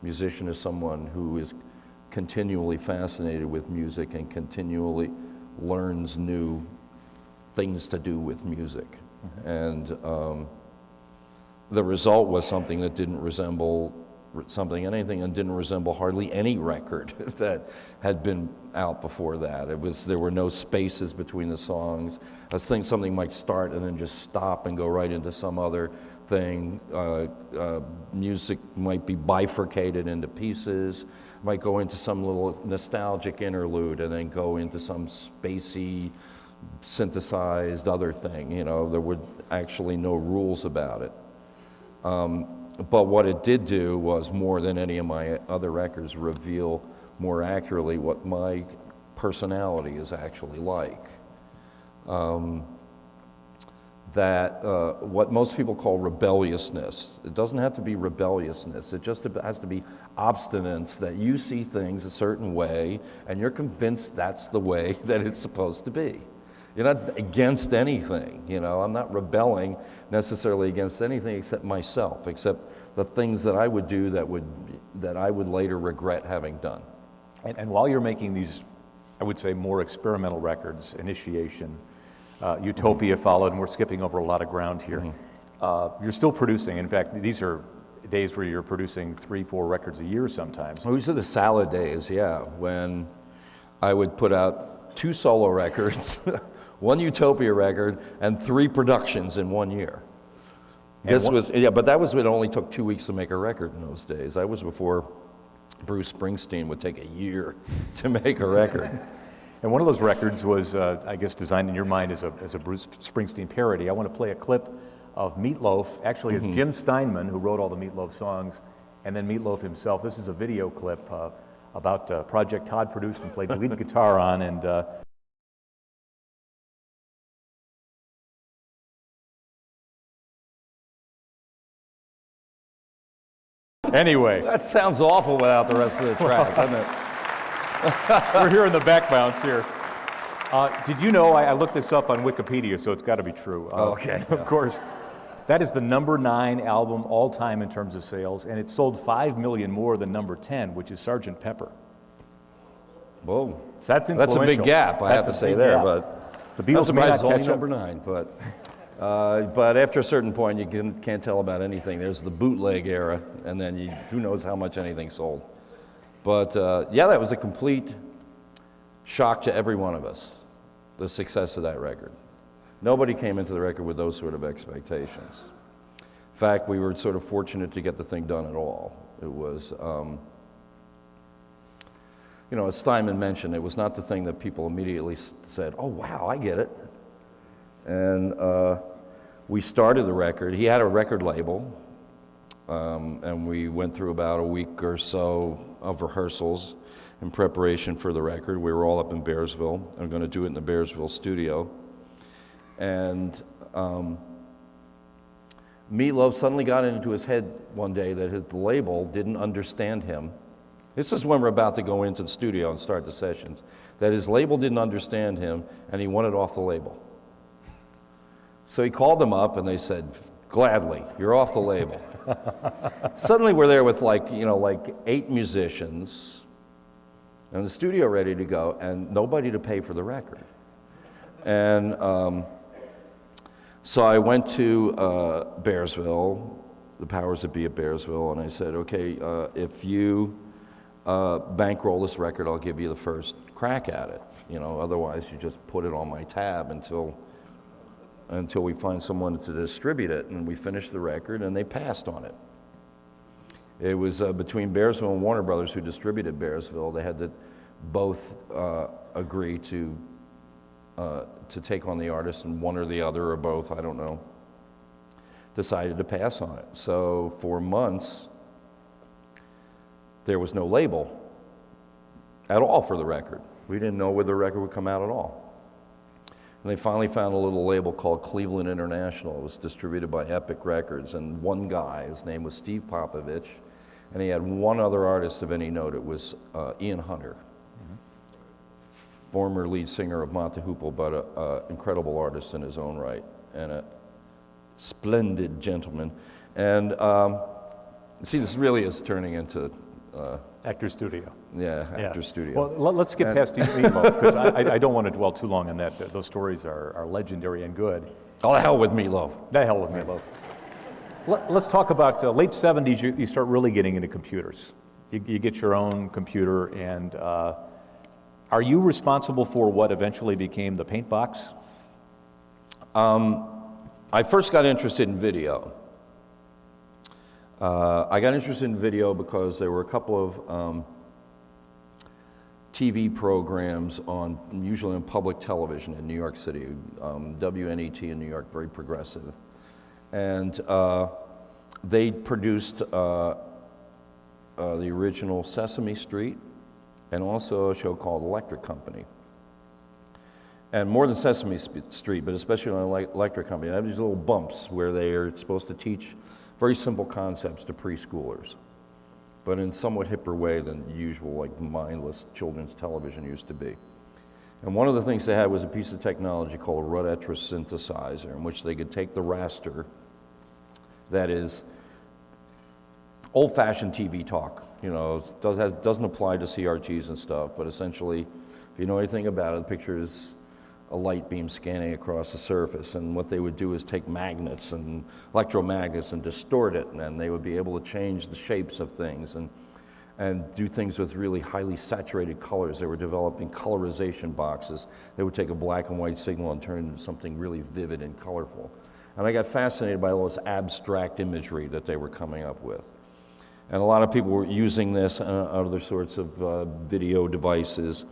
[SPEAKER 13] Musician is someone who is continually fascinated with music and continually learns new things to do with music. And the result was something that didn't resemble anything, and didn't resemble hardly any record that had been out before that. There were no spaces between the songs. I was thinking something might start and then just stop and go right into some other thing. Music might be bifurcated into pieces, might go into some little nostalgic interlude and then go into some spacey, synthesized other thing. You know, there were actually no rules about it. But what it did do was, more than any of my other records, reveal more accurately what my personality is actually like. What most people call rebelliousness. It doesn't have to be rebelliousness. It just has to be obstinance, that you see things a certain way and you're convinced that's the way that it's supposed to be. You're not against anything, you know. I'm not rebelling necessarily against anything except myself, except the things that I would do that I would later regret having done.
[SPEAKER 1] And while you're making these, I would say, more experimental records, Initiation, Utopia followed, and we're skipping over a lot of ground here. You're still producing. In fact, these are days where you're producing 3-4 records a year sometimes.
[SPEAKER 13] These are the salad days, yeah, when I would put out 2 solo records, 1 Utopia record, and 3 productions in 1 year. But that was when it only took 2 weeks to make a record in those days. That was before Bruce Springsteen would take a year to make a record.
[SPEAKER 1] And one of those records was, I guess, designed in your mind as a Bruce Springsteen parody. I want to play a clip of Meat Loaf. Actually, it's Jim Steinman who wrote all the Meat Loaf songs, and then Meat Loaf himself. This is a video clip about a project Todd produced and played the lead guitar on. And anyway.
[SPEAKER 13] That sounds awful without the rest of the track, doesn't it?
[SPEAKER 1] We're hearing the back bounce here. Did you know, I looked this up on Wikipedia, so it's got to be true.
[SPEAKER 13] Okay.
[SPEAKER 1] Of course. That is the number 9 album all time in terms of sales, and it sold 5 million more than number 10, which is Sgt. Pepper.
[SPEAKER 13] Whoa.
[SPEAKER 1] That's influential.
[SPEAKER 13] That's a big gap, I have to say there. But
[SPEAKER 1] the Beatles may not catch up.
[SPEAKER 13] Number 9, but after a certain point, you can't tell about anything. There's the bootleg era, and then who knows how much anything sold. But yeah, that was a complete shock to every one of us, the success of that record. Nobody came into the record with those sort of expectations. In fact, we were sort of fortunate to get the thing done at all. It was, you know, as Steinman mentioned, it was not the thing that people immediately said, oh, wow, I get it. And we started the record. He had a record label, and we went through about a week or so of rehearsals in preparation for the record. We were all up in Bearsville. I'm going to do it in the Bearsville studio. And Meat Loaf suddenly got into his head one day that the label didn't understand him. This is when we're about to go into the studio and start the sessions. That his label didn't understand him, and he wanted off the label. So he called them up, and they said, gladly, you're off the label. Suddenly we're there with like 8 musicians, and the studio ready to go, and nobody to pay for the record. And so I went to Bearsville, the powers that be at Bearsville, and I said, okay, if you bankroll this record, I'll give you the first crack at it. You know, otherwise you just put it on my tab until we find someone to distribute it. And we finished the record, and they passed on it. It was between Bearsville and Warner Brothers, who distributed Bearsville. They had to both agree to take on the artist, and one or the other or both, I don't know, decided to pass on it. So for months, there was no label at all for the record. We didn't know whether the record would come out at all. And they finally found a little label called Cleveland International. It was distributed by Epic Records, and one guy, his name was Steve Popovich, and he had one other artist of any note. It was Ian Hunter. former lead singer of Mott the Hoople, but an incredible artist in his own right, and a splendid gentleman. And see, this really is turning into
[SPEAKER 1] Actor studio.
[SPEAKER 13] Yeah, actor studio.
[SPEAKER 1] Well, let's get past Meatloaf, because I don't want to dwell too long on that. Those stories are legendary and good.
[SPEAKER 13] Oh, the hell with Meatloaf.
[SPEAKER 1] The hell with Meatloaf. Let's talk about late 70s, you start really getting into computers. You get your own computer, and are you responsible for what eventually became the paint box?
[SPEAKER 13] I first got interested in video. I got interested in video because there were a couple of TV programs usually on public television in New York City, WNET in New York, very progressive. And they produced the original Sesame Street and also a show called Electric Company. And more than Sesame Street, but especially on Electric Company, they have these little bumps where they are supposed to teach very simple concepts to preschoolers, but in somewhat hipper way than usual, like mindless children's television used to be. And one of the things they had was a piece of technology called a Rhodetra synthesizer, in which they could take the raster, that is old-fashioned TV talk, doesn't apply to CRTs and stuff, but essentially, if you know anything about it, the picture is a light beam scanning across the surface, and what they would do is take magnets and electromagnets and distort it, and then they would be able to change the shapes of things and do things with really highly saturated colors. They were developing colorization boxes. They would take a black and white signal and turn it into something really vivid and colorful. And I got fascinated by all this abstract imagery that they were coming up with. And a lot of people were using this and other sorts of video devices.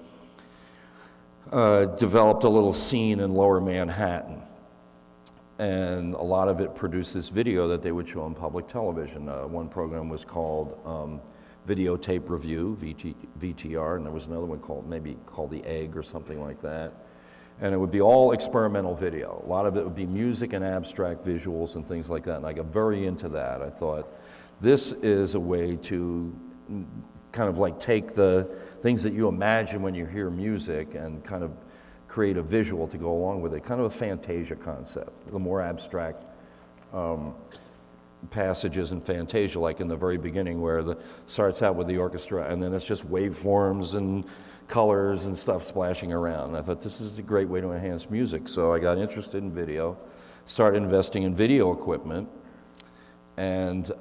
[SPEAKER 13] Developed a little scene in Lower Manhattan, and a lot of it produced this video that they would show on public television. One program was called Videotape Review, VTR, and there was another one called The Egg or something like that. And it would be all experimental video. A lot of it would be music and abstract visuals and things like that, and I got very into that. I thought, this is a way to kind of like take the things that you imagine when you hear music and kind of create a visual to go along with it, kind of a Fantasia concept. The more abstract passages in Fantasia, like in the very beginning where it starts out with the orchestra and then it's just waveforms and colors and stuff splashing around. And I thought this is a great way to enhance music. So I got interested in video, started investing in video equipment, and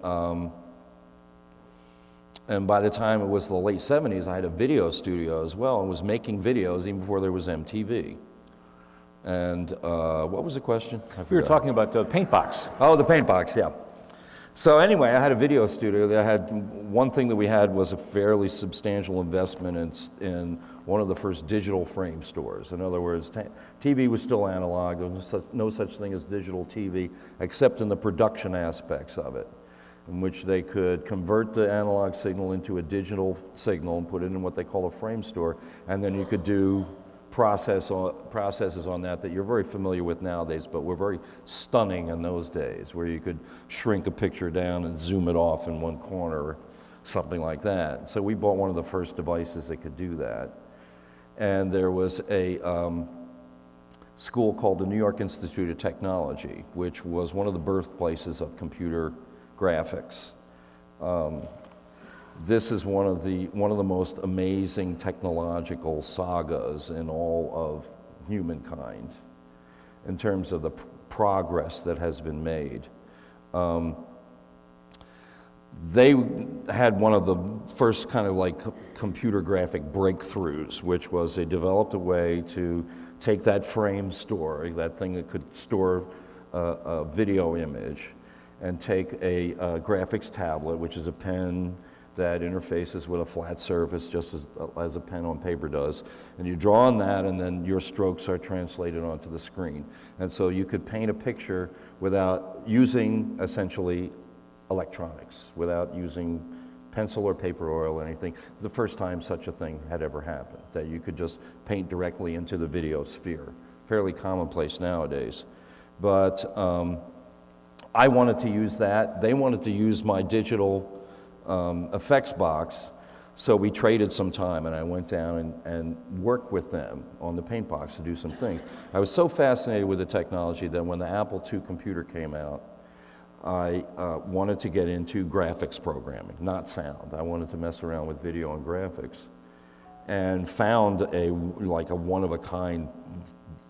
[SPEAKER 13] by the time it was the late 70s, I had a video studio as well and was making videos even before there was MTV. And what was the question?
[SPEAKER 1] We were talking about the paint box.
[SPEAKER 13] Oh, the paint box, yeah. So anyway, I had a video studio. One thing that we had was a fairly substantial investment in one of the first digital frame stores. In other words, TV was still analog. There was no such thing as digital TV, except in the production aspects of it, in which they could convert the analog signal into a digital signal and put it in what they call a frame store, and then you could do processes on that you're very familiar with nowadays, but were very stunning in those days, where you could shrink a picture down and zoom it off in one corner or something like that. So we bought one of the first devices that could do that. And there was a school called the New York Institute of Technology, which was one of the birthplaces of computer graphics. This is one of the most amazing technological sagas in all of humankind in terms of the progress that has been made. They had one of the first kind of like computer graphic breakthroughs, which was they developed a way to take that frame store, that thing that could store a video image, and take a graphics tablet, which is a pen that interfaces with a flat surface just as a pen on paper does. And you draw on that, and then your strokes are translated onto the screen. And so you could paint a picture without using, essentially, electronics, without using pencil or paper oil or anything. It's the first time such a thing had ever happened, that you could just paint directly into the video sphere. Fairly commonplace nowadays. But I wanted to use that. They wanted to use my digital effects box. So we traded some time, and I went down and worked with them on the paint box to do some things. I was so fascinated with the technology that when the Apple II computer came out, I wanted to get into graphics programming, not sound. I wanted to mess around with video and graphics, and found a one-of-a-kind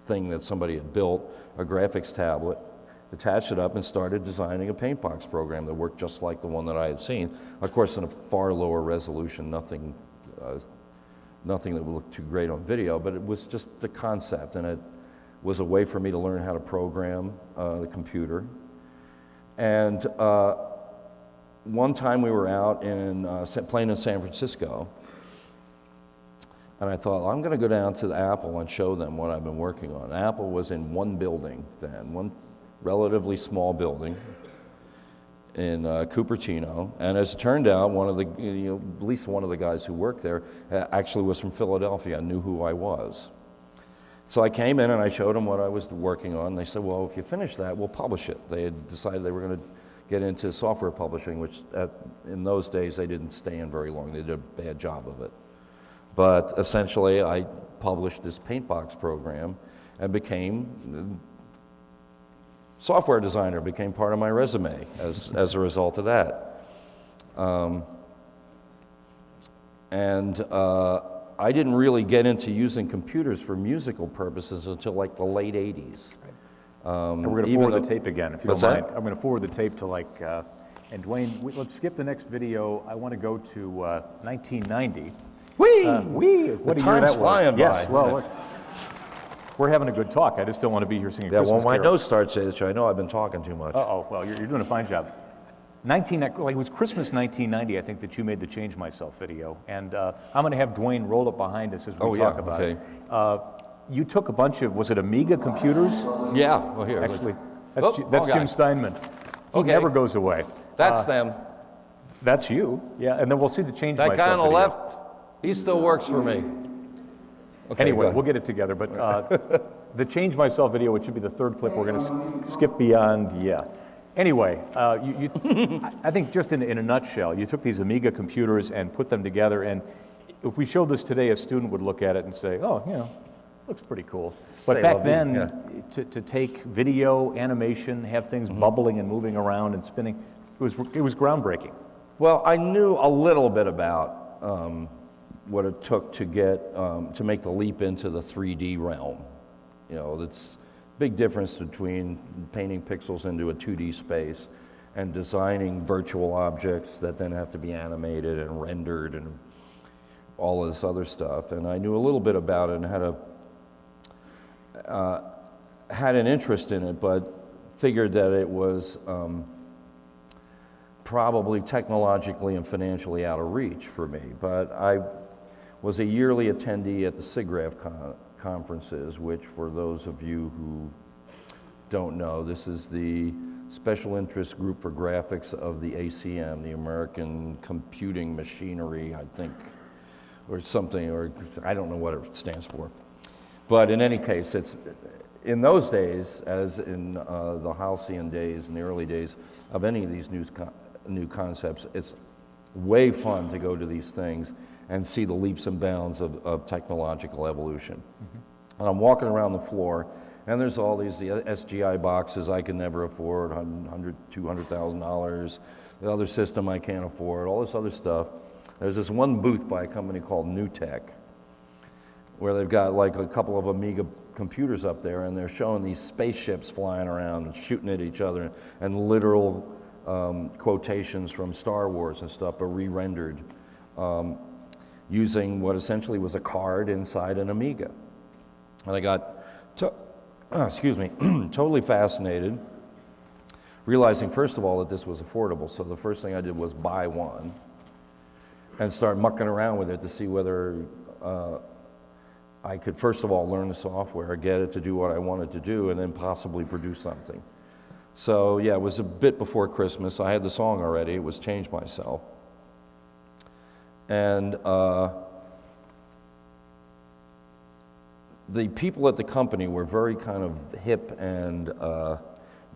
[SPEAKER 13] thing that somebody had built, a graphics tablet, attached it up and started designing a paint box program that worked just like the one that I had seen. Of course, in a far lower resolution, nothing that would look too great on video, but it was just the concept, and it was a way for me to learn how to program the computer. And one time we were out playing in San Francisco, and I thought, well, I'm going to go down to the Apple and show them what I've been working on. Apple was in one building then, one relatively small building in Cupertino, and as it turned out, at least one of the guys who worked there actually was from Philadelphia and knew who I was. So I came in and I showed them what I was working on. They said, well, if you finish that, we'll publish it. They had decided they were going to get into software publishing, which in those days they didn't stay in very long. They did a bad job of it. But essentially, I published this paintbox program and became software designer, became part of my resume as a result of that. I didn't really get into using computers for musical purposes until like the late 80s.
[SPEAKER 1] And we're going to forward the tape again, if you don't mind.
[SPEAKER 13] That?
[SPEAKER 1] I'm going to forward the tape to and Dwayne, let's skip the next video. I want to go to 1990.
[SPEAKER 13] Whee!
[SPEAKER 1] What
[SPEAKER 13] the
[SPEAKER 1] a year
[SPEAKER 13] time's
[SPEAKER 1] that
[SPEAKER 13] flying
[SPEAKER 1] was. Yes,
[SPEAKER 13] by.
[SPEAKER 1] Well, we're having a good talk. I just don't want to be here singing Christmas
[SPEAKER 13] well, my
[SPEAKER 1] carols.
[SPEAKER 13] nose starts itching. I know I've been talking too much.
[SPEAKER 1] Uh-oh, well, you're doing a fine job. It was Christmas 1990, I think, that you made the Change Myself video. And I'm going to have Dwayne roll up behind us as we talk about it. You took a bunch of, was it Amiga computers?
[SPEAKER 13] Yeah, well here.
[SPEAKER 1] Actually, that's Jim Steinman. He never goes away.
[SPEAKER 13] That's them.
[SPEAKER 1] That's you, yeah. And then we'll see the Change Myself
[SPEAKER 13] video. That guy on the
[SPEAKER 1] video.
[SPEAKER 13] left, he still works for me. Okay,
[SPEAKER 1] anyway, we'll get it together. But the Change Myself video, which should be the third clip, we're going to skip beyond, Anyway, I think just in a nutshell, you took these Amiga computers and put them together, and if we showed this today, a student would look at it and say, oh, looks pretty cool. But back then, to take video, animation, have things bubbling and moving around and spinning, it was groundbreaking.
[SPEAKER 13] Well, I knew a little bit about what it took to get to make the leap into the 3D realm. That's big difference between painting pixels into a 2D space and designing virtual objects that then have to be animated and rendered and all of this other stuff. And I knew a little bit about it and had an interest in it, but figured that it was probably technologically and financially out of reach for me. But I was a yearly attendee at the SIGGRAPH conferences, which for those of you who don't know, this is the special interest group for graphics of the ACM, the American Computing Machinery, I think, or something, or I don't know what it stands for. But in any case, it's in those days, as in the halcyon days and the early days of any of these new concepts, it's way fun to go to these things and see the leaps and bounds of technological evolution. Mm-hmm. And I'm walking around the floor, and there's all these SGI boxes I can never afford, $100,000, $200,000, the other system I can't afford, all this other stuff. There's this one booth by a company called NewTek, where they've got like a couple of Amiga computers up there, and they're showing these spaceships flying around and shooting at each other, and literal quotations from Star Wars and stuff are re-rendered using what essentially was a card inside an Amiga. And I got, totally fascinated, realizing first of all that this was affordable. So the first thing I did was buy one and start mucking around with it to see whether I could first of all learn the software, get it to do what I wanted to do, and then possibly produce something. So yeah, it was a bit before Christmas. I had the song already. It was Change Myself. And the people at the company were very kind of hip and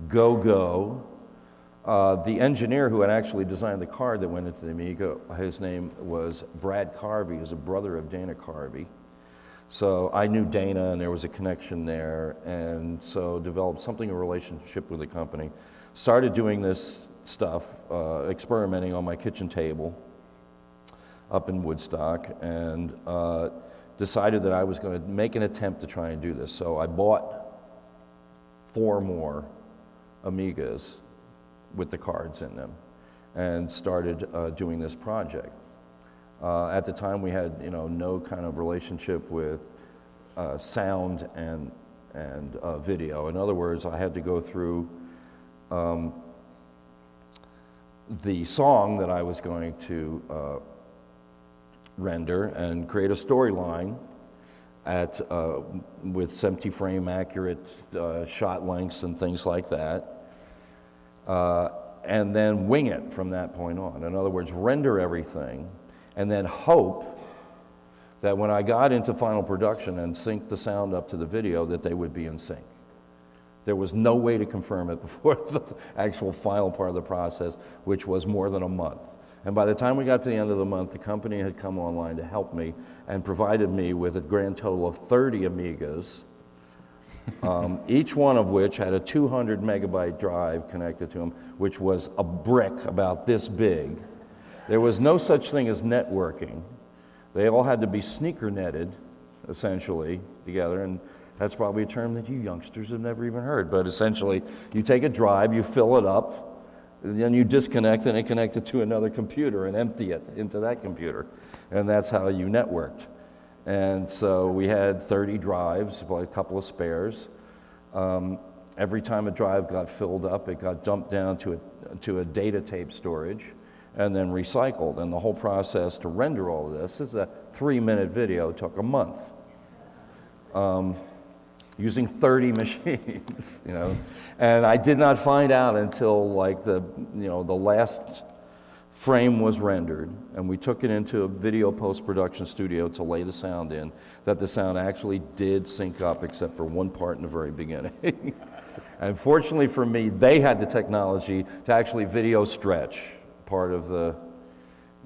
[SPEAKER 13] go-go. The engineer who had actually designed the card that went into the Amiga, his name was Brad Carvey. He was a brother of Dana Carvey. So I knew Dana, and there was a connection there, and so developed something, a relationship with the company. Started doing this stuff, experimenting on my kitchen table up in Woodstock, and decided that I was going to make an attempt to try and do this. So I bought 4 more Amigas with the cards in them, and started doing this project. At the time, we had no kind of relationship with sound and video. In other words, I had to go through the song that I was going to render and create a storyline with 70 frame accurate shot lengths and things like that. And then wing it from that point on. In other words, render everything and then hope that when I got into final production and synced the sound up to the video, that they would be in sync. There was no way to confirm it before the actual final part of the process, which was more than a month. And by the time we got to the end of the month, the company had come online to help me and provided me with a grand total of 30 Amigas, each one of which had a 200 megabyte drive connected to them, which was a brick about this big. There was no such thing as networking. They all had to be sneaker netted, essentially, together, and that's probably a term that you youngsters have never even heard, but essentially, you take a drive, you fill it up, and then you disconnect it and connect it to another computer and empty it into that computer, and that's how you networked. And so we had 30 drives, about a couple of spares. Every time a drive got filled up, it got dumped down to a data tape storage and then recycled. And the whole process to render all of this is a 3-minute video, took a month. Using 30 machines, And I did not find out until like the last frame was rendered, and we took it into a video post-production studio to lay the sound in, that the sound actually did sync up except for one part in the very beginning. And fortunately for me, they had the technology to actually video stretch part of the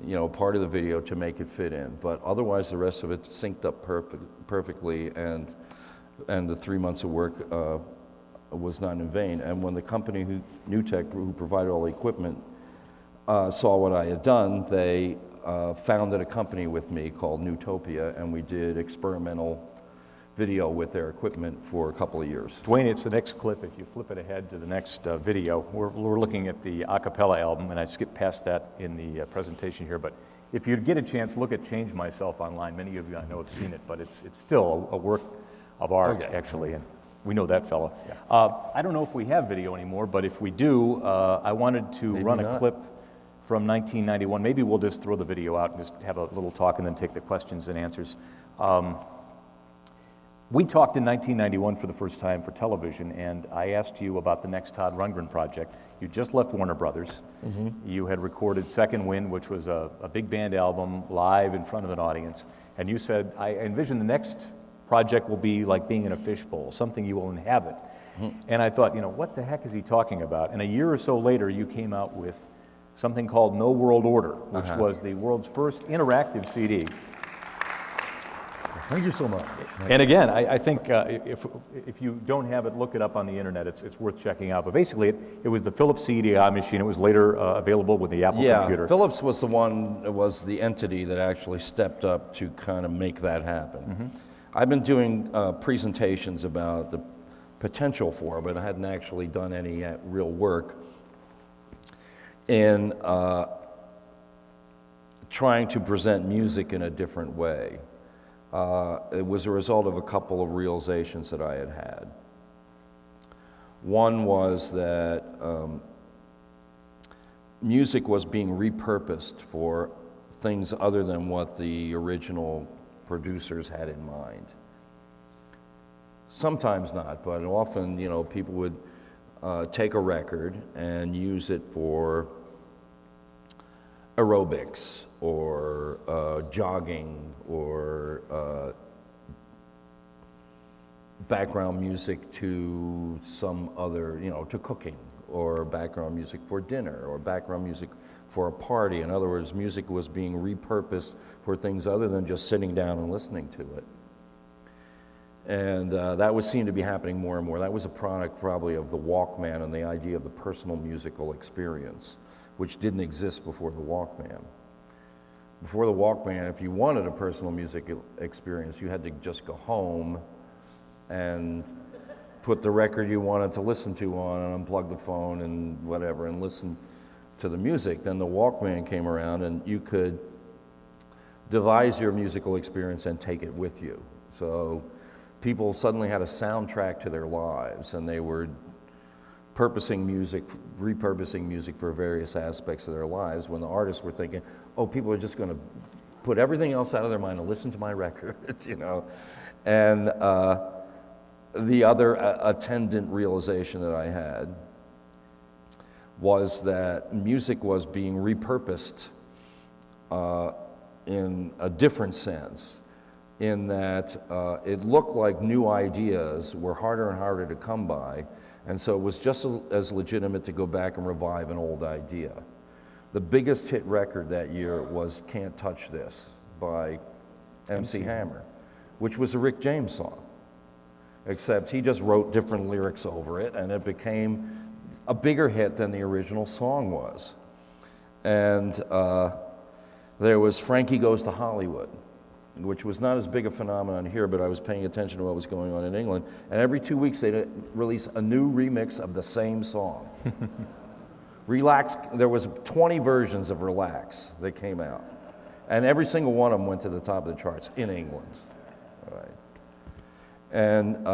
[SPEAKER 13] video to make it fit in. But otherwise, the rest of it synced up perfectly, and the 3 months of work was not in vain. And when the company, Newtek, who provided all the equipment, saw what I had done, they founded a company with me called Newtopia, and we did experimental video with their equipment for a couple of years.
[SPEAKER 1] Dwayne, it's the next clip. If you flip it ahead to the next video, we're looking at the a cappella album, and I skipped past that in the presentation here, but if you get a chance, look at Change Myself online. Many of you I know have seen it, but it's still a work of art, actually, and we know that fella. Yeah. I don't know if we have video anymore, but if we do, I wanted to run a clip from 1991. Maybe we'll just throw the video out and just have a little talk and then take the questions and answers. We talked in 1991 for the first time for television, and I asked you about the next Todd Rundgren project. You just left Warner Brothers. Mm-hmm. You had recorded Second Wind, which was a big band album live in front of an audience, and you said, I envision the next project will be like being in a fishbowl, something you will inhabit. Mm-hmm. And I thought, what the heck is he talking about? And a year or so later, you came out with something called No World Order, which was the world's first interactive CD.
[SPEAKER 13] Thank you so much.
[SPEAKER 1] And again, I think if you don't have it, look it up on the internet. It's worth checking out. But basically, it was the Philips CDI machine. It was later available with the Apple computer.
[SPEAKER 13] Yeah, Philips was the entity that actually stepped up to kind of make that happen. Mm-hmm. I've been doing presentations about the potential for it, but I hadn't actually done any real work in trying to present music in a different way. It was a result of a couple of realizations that I had had. One was that music was being repurposed for things other than what the original producers had in mind. Sometimes not, but often, people would take a record and use it for aerobics or jogging or background music to some other, to cooking or background music for dinner, or background music for a party. In other words, music was being repurposed for things other than just sitting down and listening to it. And that would seem to be happening more and more. That was a product probably of the Walkman and the idea of the personal musical experience, which didn't exist before the Walkman. Before the Walkman, if you wanted a personal music experience, you had to just go home and put the record you wanted to listen to on and unplug the phone and whatever and listen to the music. Then the Walkman came around and you could devise your musical experience and take it with you. So people suddenly had a soundtrack to their lives, and they were repurposing music for various aspects of their lives, when the artists were thinking, oh, people are just going to put everything else out of their mind and listen to my records, you know. And the other attendant realization that I had was that music was being repurposed in a different sense, in that it looked like new ideas were harder and harder to come by, and so it was just as legitimate to go back and revive an old idea. The biggest hit record that year was Can't Touch This by MC Hammer, which was a Rick James song, except he just wrote different lyrics over it, and it became a bigger hit than the original song was. And there was Frankie Goes to Hollywood, which was not as big a phenomenon here, but I was paying attention to what was going on in England. And every 2 weeks they'd release a new remix of the same song. Relax, there was 20 versions of Relax that came out. And every single one of them went to the top of the charts in England. All right. And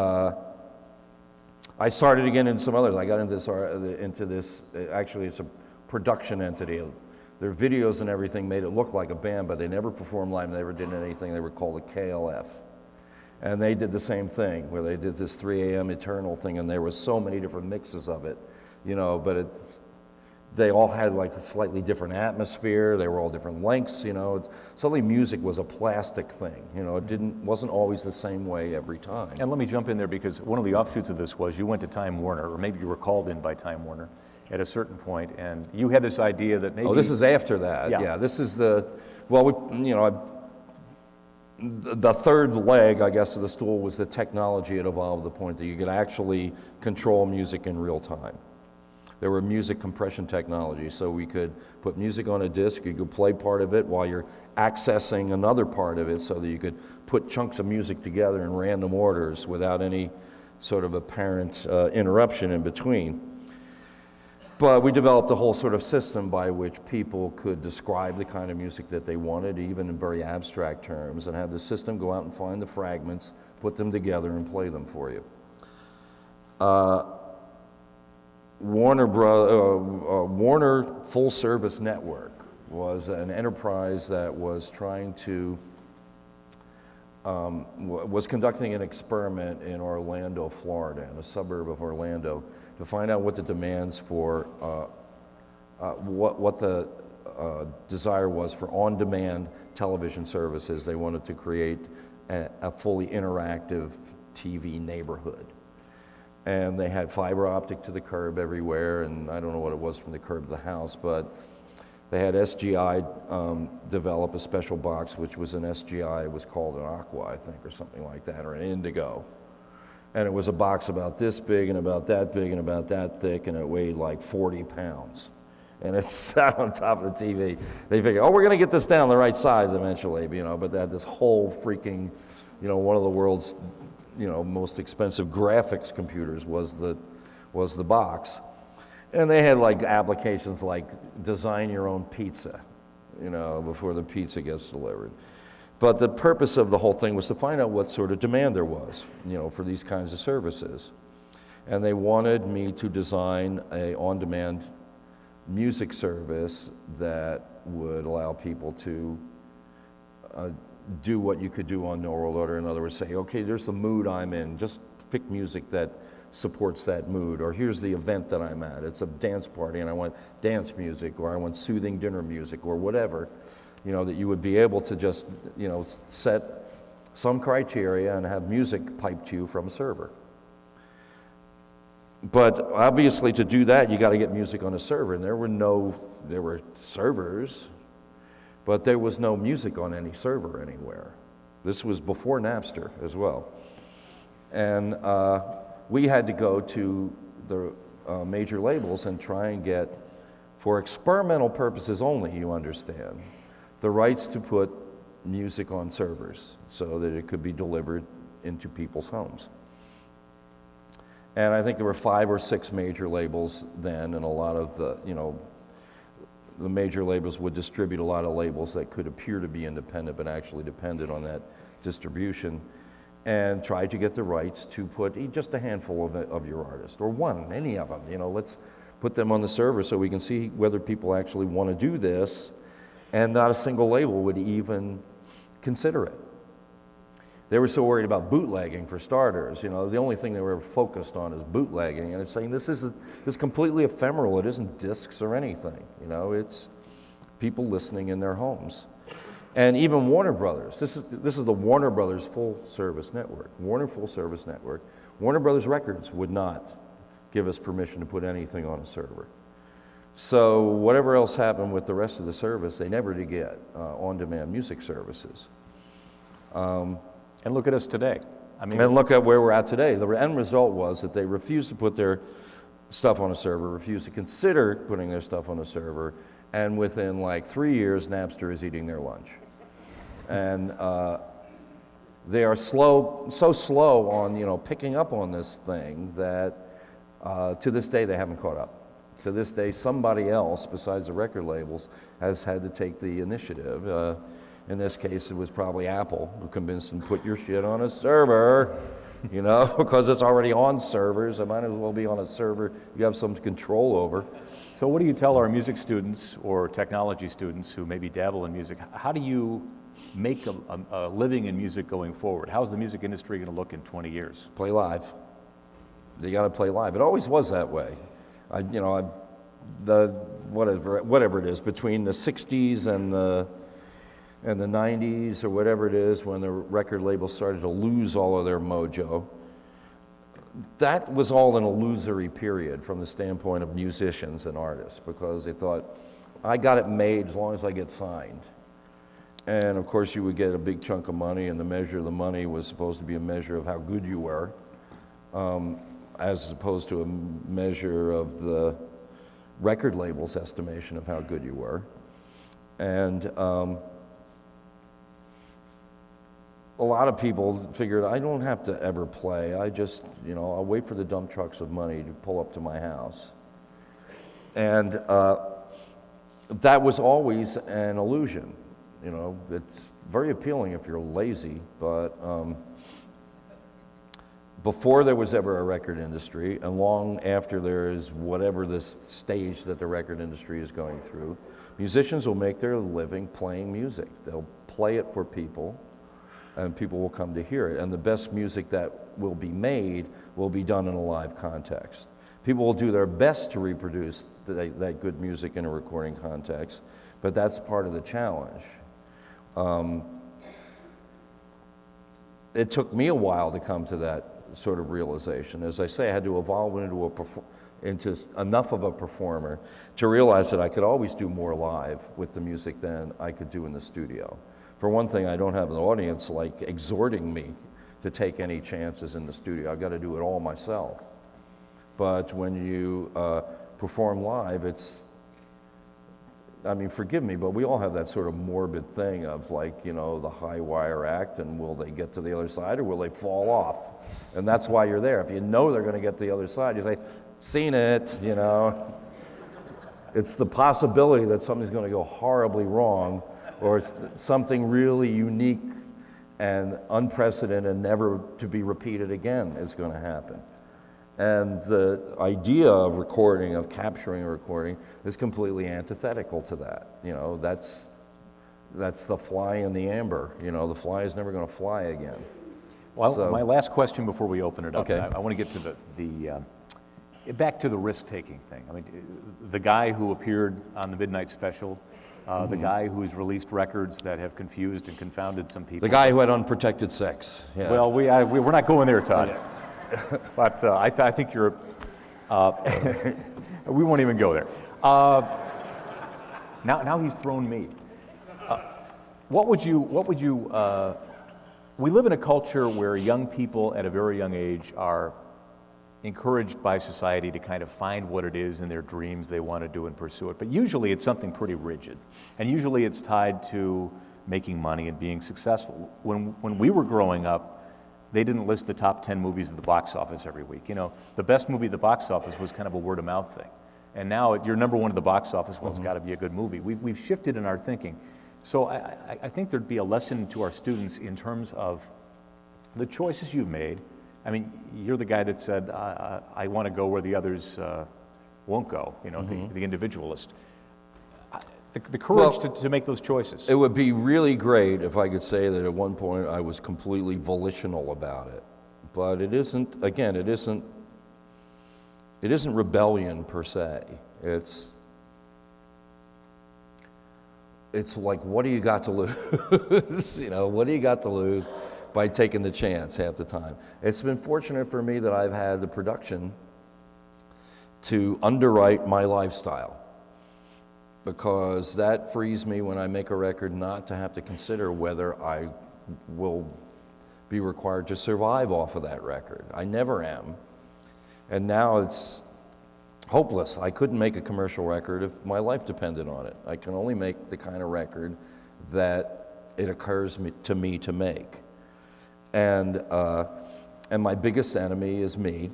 [SPEAKER 13] I started again in some others. I got into this, actually it's a production entity. Their videos and everything made it look like a band, but they never performed live, they never did anything. They were called the KLF. And they did the same thing, where they did this 3 a.m. Eternal thing, and there was so many different mixes of it, you know, but they all had like a slightly different atmosphere. They were all different lengths, you know. Suddenly music was a plastic thing, you know. It wasn't always the same way every time.
[SPEAKER 1] And let me jump in there, because one of the offshoots of this was you went to Time Warner, or maybe you were called in by Time Warner at a certain point, and you had this idea that maybe...
[SPEAKER 13] Oh, this is after that. Yeah, this is the, well, the third leg, I guess, of the stool was the technology had evolved to the point that you could actually control music in real time. There were music compression technologies, so we could put music on a disc, you could play part of it while you're accessing another part of it, so that you could put chunks of music together in random orders without any sort of apparent interruption in between. But we developed a whole sort of system by which people could describe the kind of music that they wanted, even in very abstract terms, and have the system go out and find the fragments, put them together, and play them for you. Warner Full Service Network was an enterprise that was trying to, was conducting an experiment in Orlando, Florida, in a suburb of Orlando, to find out what the demands for, what the desire was for on-demand television services. They wanted to create a fully interactive TV neighborhood. And they had fiber optic to the curb everywhere, and I don't know what it was from the curb to the house, but they had SGI develop a special box, which was an SGI, it was called an Aqua, I think, or something like that, or an Indigo. And it was a box about this big and about that big and about that thick, and it weighed like 40 pounds. And it sat on top of the TV. They figured, oh, we're going to get this down the right size eventually, you know, but they had this whole freaking, you know, one of the world's, you know, most expensive graphics computers was the box. And they had like applications like design your own pizza, you know, before the pizza gets delivered. But the purpose of the whole thing was to find out what sort of demand there was, you know, for these kinds of services. And they wanted me to design a on-demand music service that would allow people to do what you could do on No World Order. In other words, say, okay, there's the mood I'm in, just pick music that supports that mood, or here's the event that I'm at. It's a dance party and I want dance music, or I want soothing dinner music, or whatever, you know, that you would be able to just, you know, set some criteria and have music piped to you from a server. But obviously to do that, you got to get music on a server. And there were servers, but there was no music on any server anywhere. This was before Napster as well. And we had to go to the major labels and try and get, for experimental purposes only, you understand, the rights to put music on servers so that it could be delivered into people's homes. And I think there were 5 or 6 major labels then, and a lot of the, the major labels would distribute a lot of labels that could appear to be independent but actually depended on that distribution, and tried to get the rights to put just a handful of your artists, or one, any of them. Let's put them on the server so we can see whether people actually want to do this, and not a single label would even consider it. They were so worried about bootlegging, for starters. The only thing they were ever focused on is bootlegging, and it's saying this is completely ephemeral. It isn't discs or anything. It's people listening in their homes. And even Warner Brothers, this is the Warner Brothers Full Service Network. Warner Full Service Network. Warner Brothers Records would not give us permission to put anything on a server. So whatever else happened with the rest of the service, they never did get on-demand music services.
[SPEAKER 1] And look at us today.
[SPEAKER 13] And look at where we're at today. The end result was that they refused to put their stuff on a server, refused to consider putting their stuff on a server, and within like 3 years, Napster is eating their lunch. And they are so slow on picking up on this thing that to this day they haven't caught up. To this day, somebody else besides the record labels has had to take the initiative. In this case, it was probably Apple who convinced them, put your shit on a server, because it's already on servers. It might as well be on a server you have some control over.
[SPEAKER 1] So what do you tell our music students or technology students who maybe dabble in music? How do you make a living in music going forward? How's the music industry going to look in 20 years?
[SPEAKER 13] Play live. You got to play live. It always was that way. Whatever it is, between the 60s and the 90s or whatever it is, when the record labels started to lose all of their mojo, that was all an illusory period from the standpoint of musicians and artists, because they thought, I got it made as long as I get signed. And of course you would get a big chunk of money, and the measure of the money was supposed to be a measure of how good you were, as opposed to a measure of the record label's estimation of how good you were. And a lot of people figured, I don't have to ever play. I just, I'll wait for the dump trucks of money to pull up to my house. And that was always an illusion. It's very appealing if you're lazy, but before there was ever a record industry, and long after there is whatever this stage that the record industry is going through, musicians will make their living playing music. They'll play it for people, and people will come to hear it. And the best music that will be made will be done in a live context. People will do their best to reproduce that good music in a recording context, but that's part of the challenge. It took me a while to come to that sort of realization. As I say, I had to evolve into enough of a performer to realize that I could always do more live with the music than I could do in the studio. For one thing, I don't have an audience like exhorting me to take any chances in the studio. I've got to do it all myself. But when you perform live, forgive me, but we all have that sort of morbid thing of the high wire act, and will they get to the other side or will they fall off? And that's why you're there. If you know they're going to get to the other side, you say, seen it, It's the possibility that something's going to go horribly wrong, or it's something really unique and unprecedented and never to be repeated again is going to happen. And the idea of recording, of capturing a recording, is completely antithetical to that. That's the fly in the amber. The fly is never going to fly again.
[SPEAKER 1] Well,
[SPEAKER 13] So,
[SPEAKER 1] my last question before we open it up.
[SPEAKER 13] Okay.
[SPEAKER 1] I want to get to back to the risk-taking thing. The guy who appeared on the Midnight Special, the guy who's released records that have confused and confounded some people.
[SPEAKER 13] the guy who had unprotected sex. Yeah.
[SPEAKER 1] Well, we're not going there, Todd. But I think you're We won't even go there. Now he's thrown me. What would you, we live in a culture where young people at a very young age are encouraged by society to kind of find what it is in their dreams they want to do and pursue it. But usually it's something pretty rigid. And usually it's tied to making money and being successful. When we were growing up, they didn't list the top 10 movies at the box office every week. You know, the best movie at the box office was kind of a word of mouth thing. And now you're number one at the box office, well, it's got to be a good movie. We've shifted in our thinking. So I think there'd be a lesson to our students in terms of the choices you've made. I mean, you're the guy that said, I want to go where the others won't go, you know, the individualist. The courage to make those choices.
[SPEAKER 13] It would be really great if I could say that at one point I was completely volitional about it. But it isn't, again, it isn't rebellion per se. It's like, what do you got to lose? You know, what do you got to lose by taking the chance half the time? It's been fortunate for me that I've had the production to underwrite my lifestyle, because that frees me when I make a record not to have to consider whether I will be required to survive off of that record. I never am. And now it's hopeless. I couldn't make a commercial record if my life depended on it. I can only make the kind of record that it occurs to me to make. And my biggest enemy is me.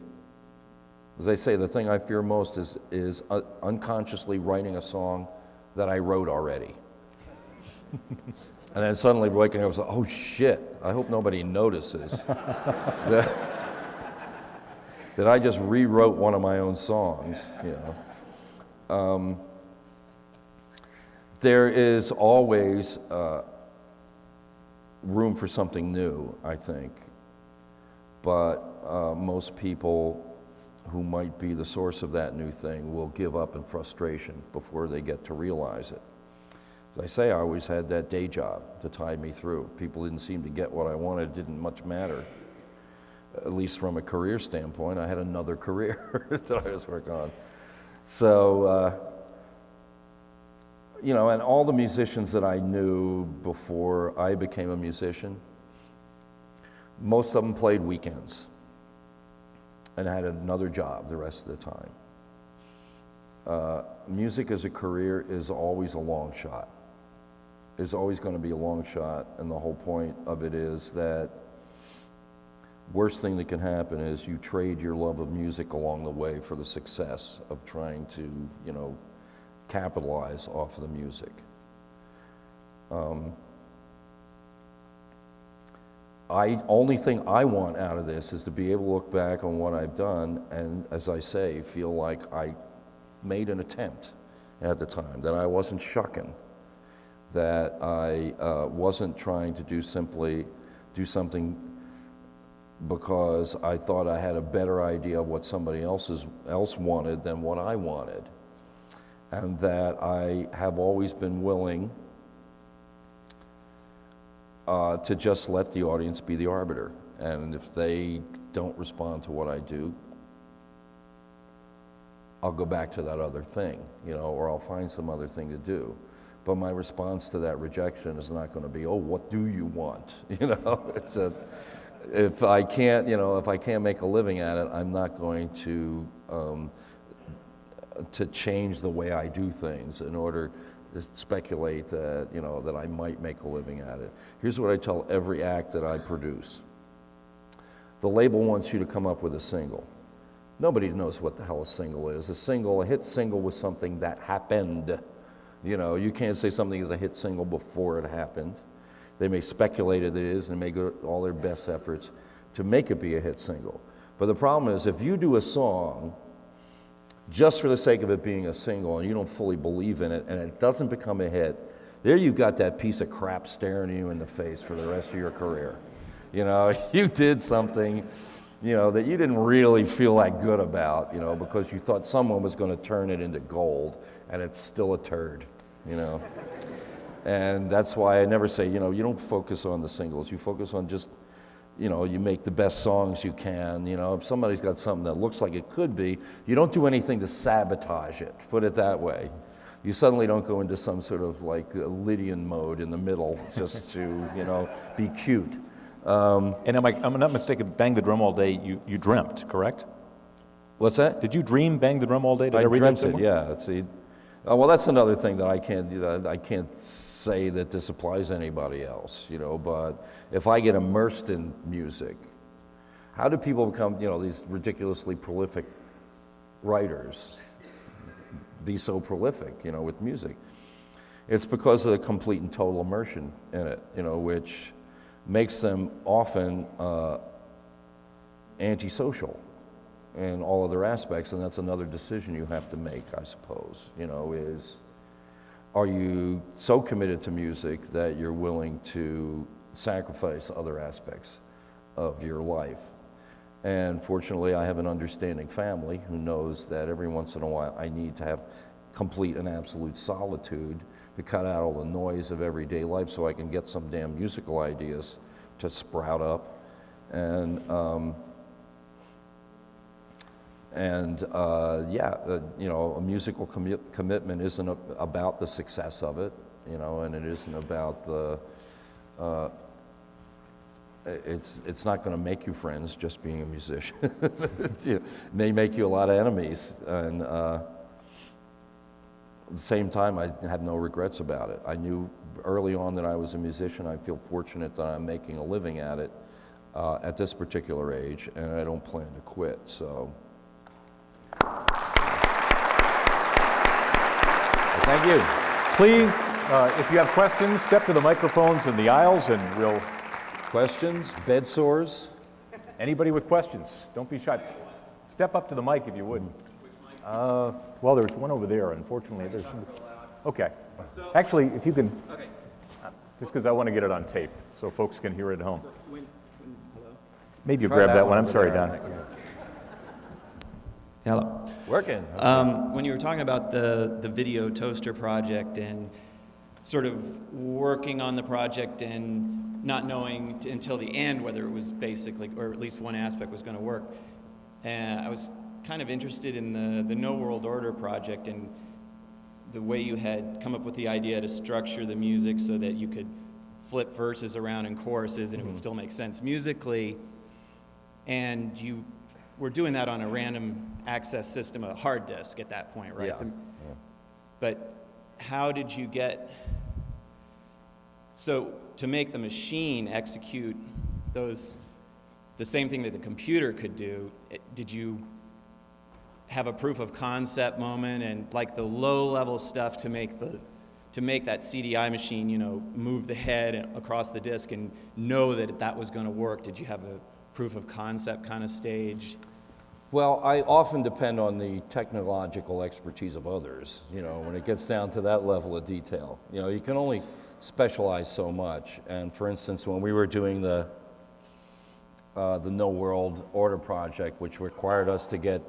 [SPEAKER 13] As I say, the thing I fear most is unconsciously writing a song that I wrote already. And then suddenly waking up, I was like, oh shit, I hope nobody notices that I just rewrote one of my own songs, you know. There is always room for something new, I think. But most people who might be the source of that new thing will give up in frustration before they get to realize it. As I say, I always had that day job to tide me through. People didn't seem to get what I wanted, it didn't much matter. At least from a career standpoint, I had another career that I was working on. So, you know, and all the musicians that I knew before I became a musician, most of them played weekends and had another job the rest of the time. Music as a career is always a long shot. It's always going to be a long shot, and the whole point of it is that worst thing that can happen is you trade your love of music along the way for the success of trying to, you know, capitalize off of the music. Only thing I want out of this is to be able to look back on what I've done and, as I say, feel like I made an attempt at the time, that I wasn't shucking, that I wasn't trying to do something because I thought I had a better idea of what somebody else wanted than what I wanted, and that I have always been willing to just let the audience be the arbiter. And if they don't respond to what I do, I'll go back to that other thing, you know, or I'll find some other thing to do. But my response to that rejection is not going to be, oh, what do you want? You know, if I can't, you know, if I can't make a living at it, I'm not going to change the way I do things in order to speculate that, you know, that I might make a living at it. Here's what I tell every act that I produce. The label wants you to come up with a single. Nobody knows what the hell a single is. A hit single was something that happened. You know, you can't say something is a hit single before it happened. They may speculate it is and may go all their best efforts to make it be a hit single. But the problem is, if you do a song just for the sake of it being a single and you don't fully believe in it and it doesn't become a hit, there you've got that piece of crap staring you in the face for the rest of your career. You know, you did something, you know, that you didn't really feel that good about, you know, because you thought someone was going to turn it into gold, and it's still a turd, you know. And that's why I never say, you know, you don't focus on the singles. You focus on just you know, you make the best songs you can. You know, if somebody's got something that looks like it could be, you don't do anything to sabotage it, put it that way. You suddenly don't go into some sort of like Lydian mode in the middle just to, you know, be cute.
[SPEAKER 1] And I'm not mistaken, Bang the Drum All Day, you dreamt, correct?
[SPEAKER 13] What's that?
[SPEAKER 1] Did you dream Bang the Drum All Day? Did I read
[SPEAKER 13] dreamt
[SPEAKER 1] that somewhere?
[SPEAKER 13] it, yeah. See, well, that's another thing that I can't do. I can't say that this applies to anybody else, you know, but if I get immersed in music, how do people become, you know, these ridiculously prolific writers, be so prolific, you know, with music? It's because of the complete and total immersion in it, you know, which makes them often antisocial in all of their aspects, and that's another decision you have to make, I suppose, you know, is are you so committed to music that you're willing to sacrifice other aspects of your life? And fortunately, I have an understanding family who knows that every once in a while I need to have complete and absolute solitude to cut out all the noise of everyday life so I can get some damn musical ideas to sprout up. And you know, a musical commitment isn't about the success of it, you know, and it isn't about the, it's not going to make you friends just being a musician. It may make you a lot of enemies, and at the same time, I had no regrets about it. I knew early on that I was a musician. I feel fortunate that I'm making a living at it at this particular age, and I don't plan to quit, so.
[SPEAKER 1] Thank you. Please, if you have questions, step to the microphones in the aisles and we'll...
[SPEAKER 13] Questions? Bed sores?
[SPEAKER 1] Anybody with questions, don't be shy. Step up to the mic if you would. Well, there's one over there, unfortunately. There's... Okay. Actually, if you can... Just because I want to get it on tape so folks can hear it at home. Maybe you grab that one. I'm sorry, Don.
[SPEAKER 11] Hello.
[SPEAKER 13] Working.
[SPEAKER 11] When you were talking about the video toaster project and sort of working on the project and not knowing until the end whether it was basically, or at least one aspect was going to work, and I was kind of interested in the No World Order project and the way you had come up with the idea to structure the music so that you could flip verses around in choruses and it would still make sense musically, and you were doing that on a random access system, a hard disk at that point, right?
[SPEAKER 13] Yeah.
[SPEAKER 11] But how did you get, so to make the machine execute those, the same thing that the computer could do, did you have a proof of concept moment and like the low level stuff to make that CDI machine, you know, move the head across the disk and know that that was going to work? Did you have a proof of concept kind of stage?
[SPEAKER 13] Well, I often depend on the technological expertise of others, you know, when it gets down to that level of detail. You know, you can only specialize so much. And for instance, when we were doing the No World Order project, which required us to get,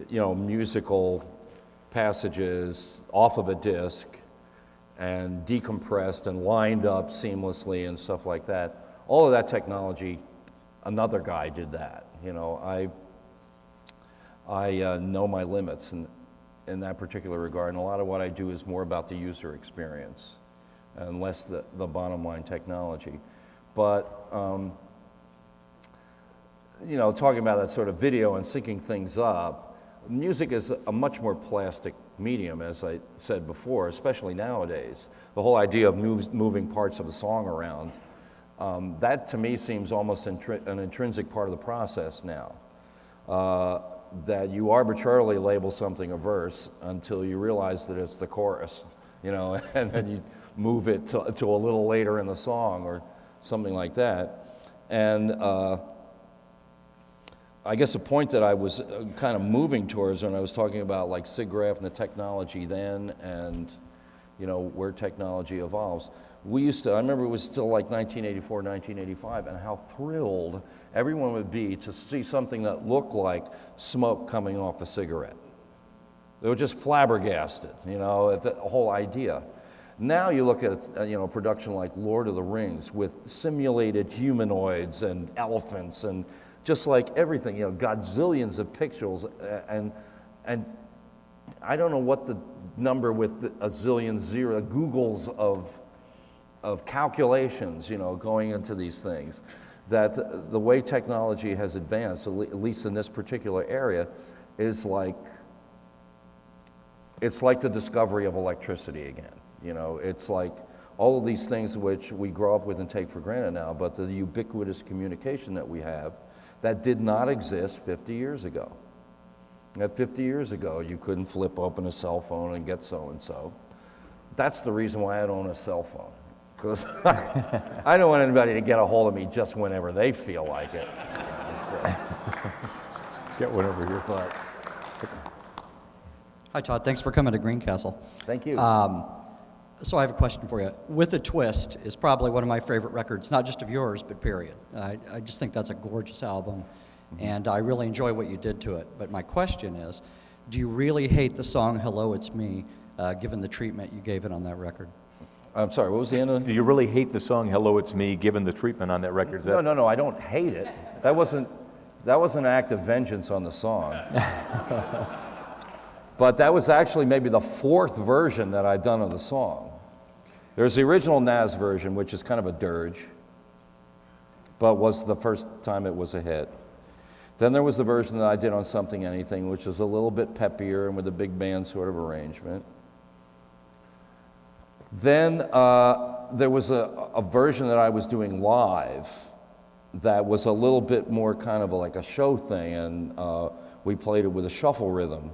[SPEAKER 13] you know, musical passages off of a disc and decompressed and lined up seamlessly and stuff like that, all of that technology, another guy did that. You know, I know my limits in that particular regard, and a lot of what I do is more about the user experience and less the bottom line technology. But, you know, talking about that sort of video and syncing things up, music is a much more plastic medium, as I said before, especially nowadays. The whole idea of moving parts of the song around, that to me seems almost an intrinsic part of the process now. That you arbitrarily label something a verse until you realize that it's the chorus, you know, and then you move it to a little later in the song or something like that. And I guess the point that I was kind of moving towards when I was talking about like SIGGRAPH and the technology then and, you know, where technology evolves. We used to, I remember it was still like 1984, 1985, and how thrilled everyone would be to see something that looked like smoke coming off a cigarette. They were just flabbergasted, you know, at the whole idea. Now you look at a production like Lord of the Rings with simulated humanoids and elephants and just like everything, godzillions of pixels, and I don't know what the number with a zillion zero Googles of calculations, going into these things. That the way technology has advanced, at least in this particular area, is it's like the discovery of electricity again. It's like all of these things which we grow up with and take for granted now, but the ubiquitous communication that we have that did not exist 50 years ago. That 50 years ago, you couldn't flip open a cell phone and get so-and-so. That's the reason why I don't own a cell phone, because I don't want anybody to get a hold of me just whenever they feel like it.
[SPEAKER 1] Get whatever you're
[SPEAKER 13] but.
[SPEAKER 14] Hi, Todd. Thanks for coming to Greencastle.
[SPEAKER 13] Thank you.
[SPEAKER 14] So I have a question for you. With a Twist is probably one of my favorite records, not just of yours, but period. I just think that's a gorgeous album, and I really enjoy what you did to it. But my question is, do you really hate the song Hello, It's Me, given the treatment you gave it on that record?
[SPEAKER 13] I'm sorry, what was the end of it?
[SPEAKER 1] Do you really hate the song Hello, It's Me, given the treatment on that record?
[SPEAKER 13] No, I don't hate it. That was an act of vengeance on the song. But that was actually maybe the fourth version that I've done of the song. There's the original Nazz version, which is kind of a dirge, but was the first time it was a hit. Then there was the version that I did on Something Anything, which was a little bit peppier and with a big band sort of arrangement. Then there was a version that I was doing live that was a little bit more kind of like a show thing, and we played it with a shuffle rhythm.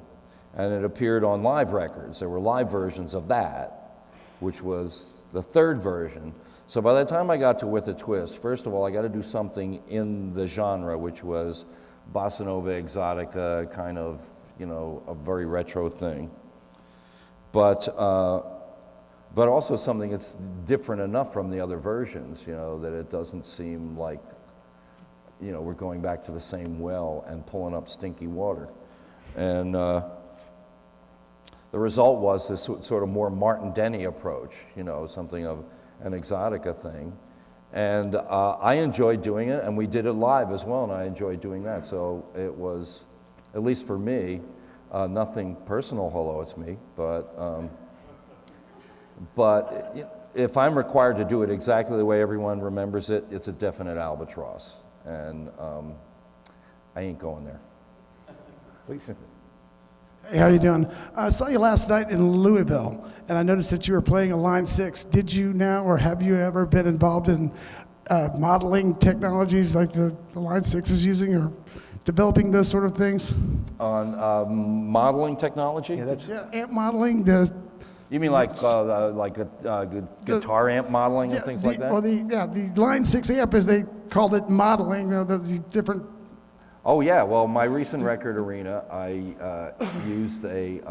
[SPEAKER 13] And it appeared on live records. There were live versions of that, which was the third version. So by the time I got to With a Twist, first of all, I got to do something in the genre, which was bossa nova, exotica, kind of, a very retro thing. But also something that's different enough from the other versions, that it doesn't seem like, we're going back to the same well and pulling up stinky water. And the result was this sort of more Martin Denny approach, something of an exotica thing. And I enjoyed doing it, and we did it live as well, and I enjoyed doing that. So it was, at least for me, nothing personal, Hello, It's Me, but if I'm required to do it exactly the way everyone remembers it, it's a definite albatross, and I ain't going there.
[SPEAKER 1] Lisa.
[SPEAKER 15] Hey, how you doing? I saw you last night in Louisville, and I noticed that you were playing a Line 6. Did you now, or have you ever been involved in modeling technologies like the Line 6 is using, or developing those sort of things?
[SPEAKER 13] On modeling technology?
[SPEAKER 15] Yeah, amp modeling.
[SPEAKER 13] You mean like guitar amp modeling and things like that?
[SPEAKER 15] Well, the Line 6 amp, as they called it, modeling, the different.
[SPEAKER 13] Oh yeah, well my recent record, Arena, I used a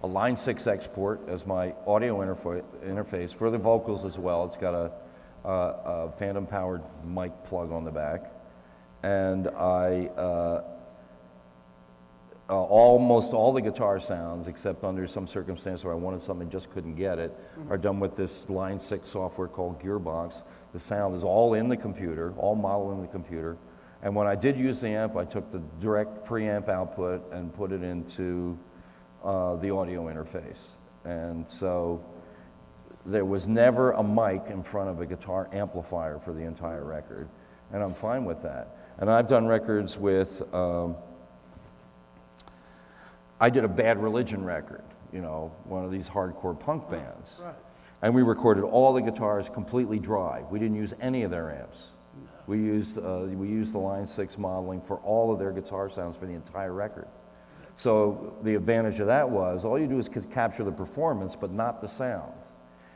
[SPEAKER 13] Line 6 export as my audio interface for the vocals as well. It's got a phantom powered mic plug on the back. And I, almost all the guitar sounds, except under some circumstance where I wanted something and just couldn't get it, are done with this Line 6 software called Gearbox. The sound is all in the computer, all modeled in the computer. And when I did use the amp, I took the direct preamp output and put it into the audio interface. And so there was never a mic in front of a guitar amplifier for the entire record. And I'm fine with that. And I've done records with, I did a Bad Religion record, one of these hardcore punk bands. Right. And we recorded all the guitars completely dry. We didn't use any of their amps. We used the Line 6 modeling for all of their guitar sounds for the entire record. So the advantage of that was all you do is capture the performance, but not the sound.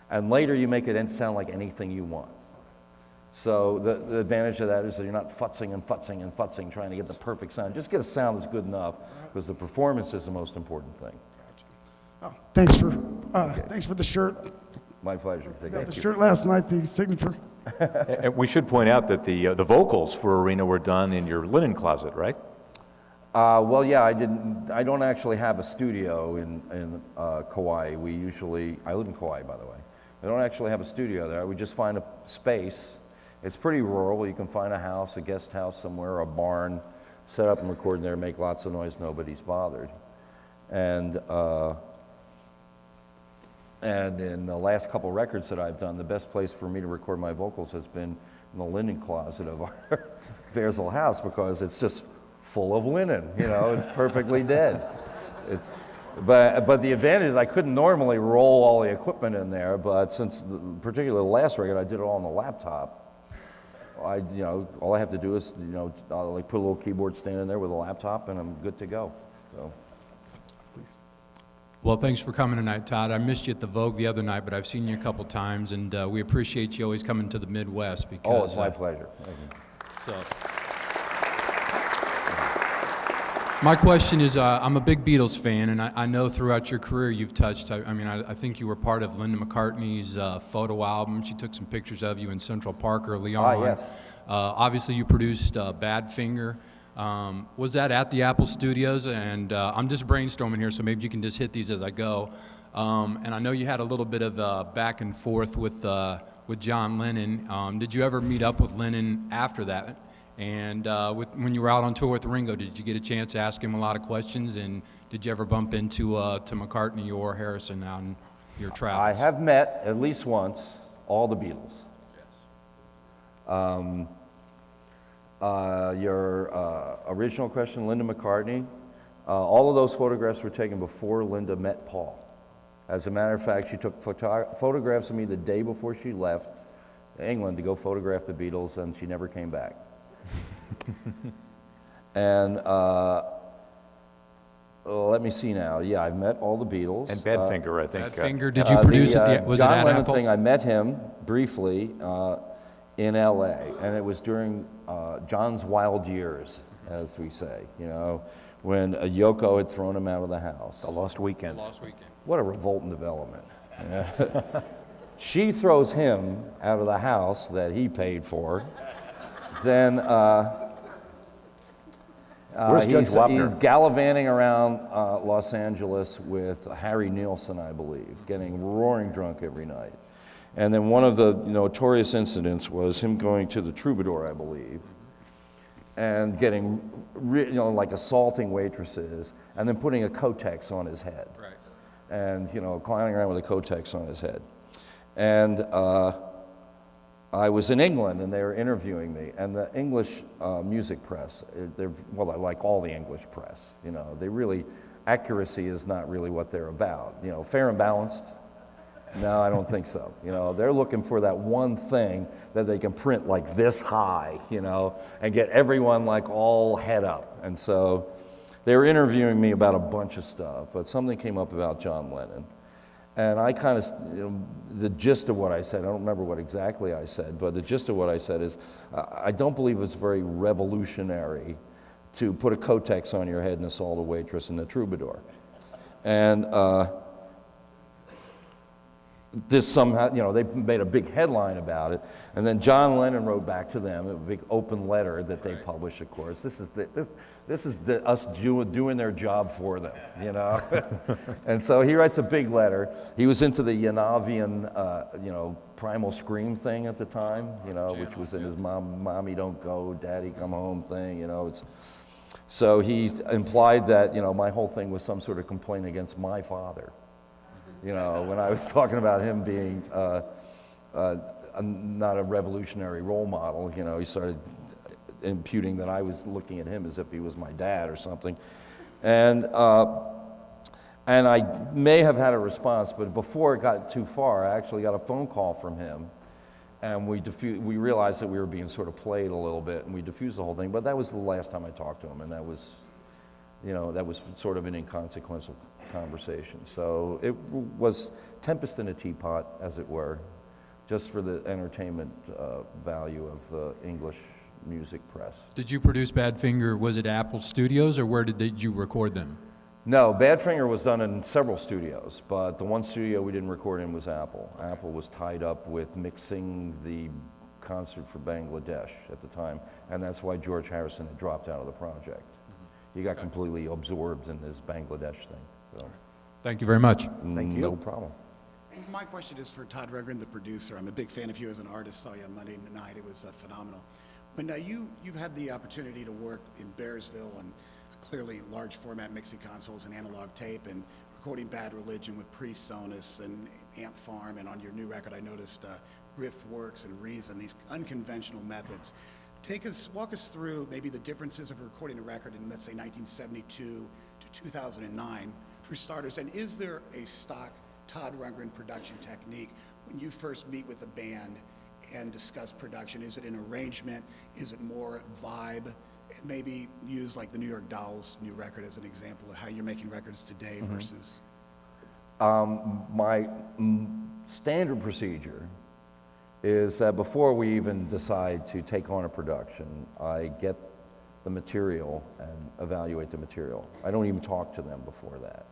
[SPEAKER 13] And later you make it sound like anything you want. So the advantage of that is that you're not futzing and futzing and futzing trying to get the perfect sound. Just get a sound that's good enough, because the performance is the most important thing.
[SPEAKER 15] Oh, thanks for the shirt.
[SPEAKER 13] My pleasure.
[SPEAKER 15] The shirt last night, the signature.
[SPEAKER 1] And we should point out that the vocals for Arena were done in your linen closet, right?
[SPEAKER 13] Well, yeah, I don't actually have a studio in Kauai. I live in Kauai, by the way. I don't actually have a studio there. We just find a space. It's pretty rural. You can find a house, a guest house somewhere, a barn, set up and record in there, make lots of noise, nobody's bothered. And in the last couple records that I've done, the best place for me to record my vocals has been in the linen closet of our Bearsville house, because it's just full of linen, you know, it's perfectly dead. But the advantage is I couldn't normally roll all the equipment in there, but since particularly the last record, I did it all on the laptop. All I have to do is, I'll put a little keyboard stand in there with a laptop, and I'm good to go. So, please.
[SPEAKER 16] Well, thanks for coming tonight, Todd. I missed you at the Vogue the other night, but I've seen you a couple times, and we appreciate you always coming to the Midwest. Because,
[SPEAKER 13] oh, it's my pleasure. Thank you.
[SPEAKER 16] So. My question is, I'm a big Beatles fan, and I know throughout your career you've touched, I think you were part of Linda McCartney's photo album. She took some pictures of you in Central Park early on.
[SPEAKER 13] Ah, yes.
[SPEAKER 16] Obviously you produced Badfinger. Was that at the Apple Studios? And I'm just brainstorming here, so maybe you can just hit these as I go. And I know you had a little bit of back and forth with John Lennon. Did you ever meet up with Lennon after that? And when you were out on tour with Ringo, did you get a chance to ask him a lot of questions? And did you ever bump into to McCartney or Harrison on your travels?
[SPEAKER 13] I have met at least once all the Beatles. Yes. Your original question, Linda McCartney, all of those photographs were taken before Linda met Paul. As a matter of fact, she took photographs of me the day before she left England to go photograph the Beatles, and she never came back. And let me see now. Yeah, I've met all the Beatles.
[SPEAKER 1] And Badfinger, I think.
[SPEAKER 16] Badfinger, did you produce it? Was
[SPEAKER 13] John
[SPEAKER 16] it at
[SPEAKER 13] Lennon
[SPEAKER 16] Apple?
[SPEAKER 13] thing, I met him briefly in L.A., and it was during John's wild years, as we say, when Yoko had thrown him out of the house.
[SPEAKER 1] The Lost Weekend.
[SPEAKER 16] The Lost Weekend.
[SPEAKER 13] What a revolting development. She throws him out of the house that he paid for. Then he's gallivanting around Los Angeles with Harry Nilsson, I believe, getting roaring drunk every night. And then one of the notorious incidents was him going to the Troubadour, I believe, and getting, like assaulting waitresses, and then putting a Kotex on his head.
[SPEAKER 16] Right.
[SPEAKER 13] And, clowning around with a Kotex on his head. And I was in England, and they were interviewing me, and the English music press, like all the English press, they really, accuracy is not really what they're about. Fair and balanced? No, I don't think so. They're looking for that one thing that they can print like this high, and get everyone like all head up. And so they were interviewing me about a bunch of stuff, but something came up about John Lennon. And I kind of, the gist of what I said, I don't remember what exactly I said, but the gist of what I said is, I don't believe it's very revolutionary to put a Kotex on your head and assault a waitress in the Troubadour. And this somehow, they made a big headline about it, and then John Lennon wrote back to them, a big open letter that they published, of course. This is us doing their job for them, And so he writes a big letter. He was into the Yanavian, Primal Scream thing at the time, which was in his "Mommy Don't Go, Daddy Come Home" thing, So he implied that, my whole thing was some sort of complaint against my father. When I was talking about him being not a revolutionary role model, he started imputing that I was looking at him as if he was my dad or something. And I may have had a response, but before it got too far, I actually got a phone call from him, and we realized that we were being sort of played a little bit, and we diffused the whole thing. But that was the last time I talked to him, and that was sort of an inconsequential conversation. So it was tempest in a teapot, as it were, just for the entertainment value of the English music press.
[SPEAKER 16] Did you produce Badfinger? Was it Apple Studios, or where did you record them?
[SPEAKER 13] No, Badfinger was done in several studios, but the one studio we didn't record in was Apple. Apple was tied up with mixing the concert for Bangladesh at the time, and that's why George Harrison had dropped out of the project. he got completely absorbed in this Bangladesh thing. So.
[SPEAKER 16] Thank you very much.
[SPEAKER 13] Thank you. No problem.
[SPEAKER 17] My question is for Todd Rundgren, the producer. I'm a big fan of you as an artist. Saw you on Monday night. It was phenomenal. When you've had the opportunity to work in Bearsville on clearly large format mixing consoles and analog tape and recording Bad Religion with PreSonus and Amp Farm, and on your new record I noticed Riff Works and Reason, these unconventional methods. Walk us through maybe the differences of recording a record in, let's say, 1972 to 2009 for starters, and is there a stock Todd Rundgren production technique when you first meet with a band and discuss production? Is it an arrangement? Is it more vibe? And maybe use like the New York Dolls' new record as an example of how you're making records today versus...
[SPEAKER 13] My standard procedure is that before we even decide to take on a production, I get the material and evaluate the material. I don't even talk to them before that.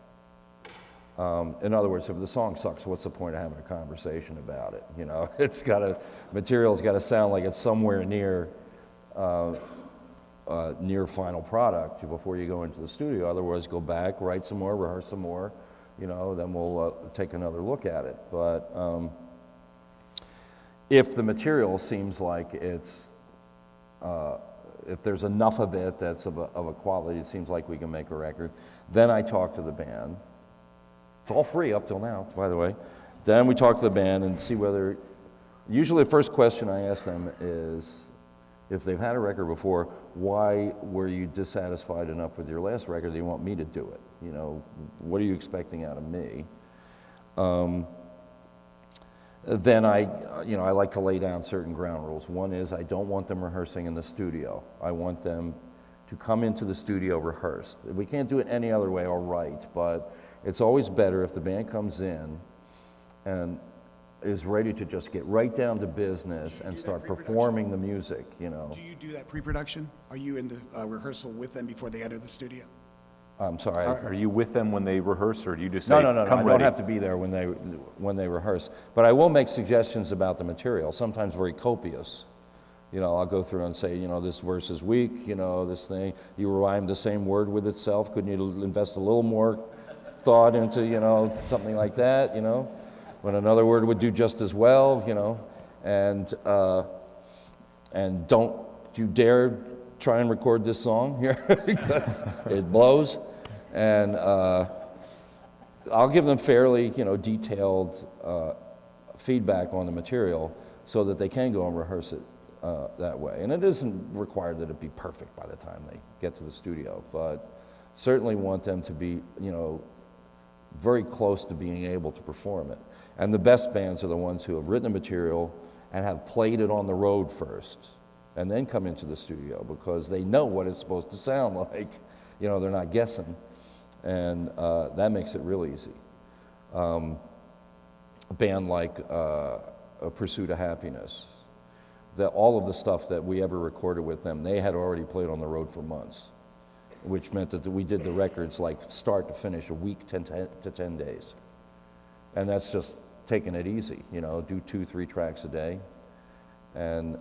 [SPEAKER 13] In other words, if the song sucks, what's the point of having a conversation about it? You know, material's got to sound like it's somewhere near final product before you go into the studio. Otherwise, go back, write some more, rehearse some more, you know, then we'll take another look at it. But if the material seems like it's, if there's enough of it that's of a quality, it seems like we can make a record, then I talk to the band. It's all free up till now, by the way. Then we talk to the band and see whether, usually the first question I ask them is, if they've had a record before, why were you dissatisfied enough with your last record that you want me to do it? You know, what are you expecting out of me? Then I like to lay down certain ground rules. One is I don't want them rehearsing in the studio. I want them to come into the studio rehearsed. If we can't do it any other way, all right, but it's always better if the band comes in and is ready to just get right down to business and start performing the music, you know.
[SPEAKER 17] Do you do that pre-production? Are you in the rehearsal with them before they enter the studio?
[SPEAKER 13] I'm sorry.
[SPEAKER 1] Are you with them when they rehearse, or do you just say,
[SPEAKER 13] No,
[SPEAKER 1] come
[SPEAKER 13] I
[SPEAKER 1] ready?
[SPEAKER 13] don't have to be there when they rehearse. But I will make suggestions about the material, sometimes very copious. You know, I'll go through and say, you know, this verse is weak, you know, this thing, you rhyme the same word with itself. Couldn't you invest a little more thought into, you know, something like that, you know? When another word would do just as well, you know, and don't you dare try and record this song here because it blows. And I'll give them fairly, you know, detailed feedback on the material so that they can go and rehearse it that way. And it isn't required that it be perfect by the time they get to the studio, but certainly want them to be, you know, very close to being able to perform it. And the best bands are the ones who have written the material and have played it on the road first, and then come into the studio because they know what it's supposed to sound like. You know, they're not guessing, and that makes it real easy. A band like A Pursuit of Happiness, all of the stuff that we ever recorded with them, they had already played on the road for months, which meant that we did the records like start to finish a week to 10 days. And that's just taking it easy, you know, do 2-3 tracks a day and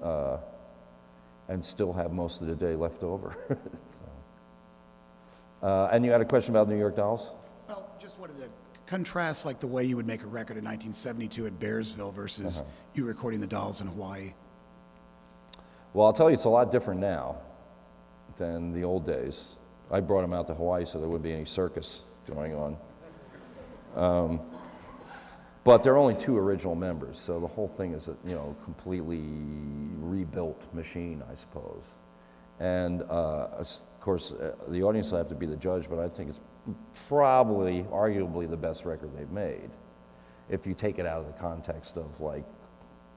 [SPEAKER 13] still have most of the day left over. And you had a question about New York Dolls?
[SPEAKER 17] Well, just wanted to contrast like the way you would make a record in 1972 at Bearsville versus you recording the Dolls in Hawaii.
[SPEAKER 13] Well, I'll tell you, it's a lot different now than the old days. I brought them out to Hawaii so there wouldn't be any circus going on. But there are only 2 original members, so the whole thing is a, you know, completely rebuilt machine, I suppose. And of course, the audience will have to be the judge, but I think it's probably, arguably, the best record they've made, if you take it out of the context of like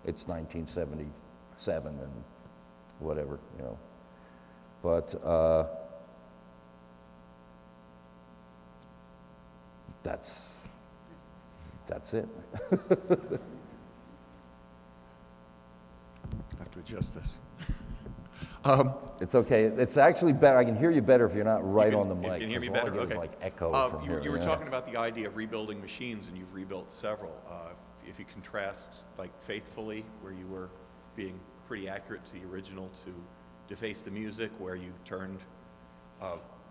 [SPEAKER 13] it's 1977 and whatever, you know. But that's it.
[SPEAKER 17] I have to adjust this.
[SPEAKER 13] It's okay. It's actually better. I can hear you better if you're not right on the mic.
[SPEAKER 18] You can hear me
[SPEAKER 13] 'cause all I
[SPEAKER 18] better,
[SPEAKER 13] get is,
[SPEAKER 18] okay.
[SPEAKER 13] like echo from here.
[SPEAKER 18] You were talking about the idea of rebuilding machines, and you've rebuilt several. If you contrast, like Faithfully, where you were being pretty accurate to the original, to Deface the Music, where you turned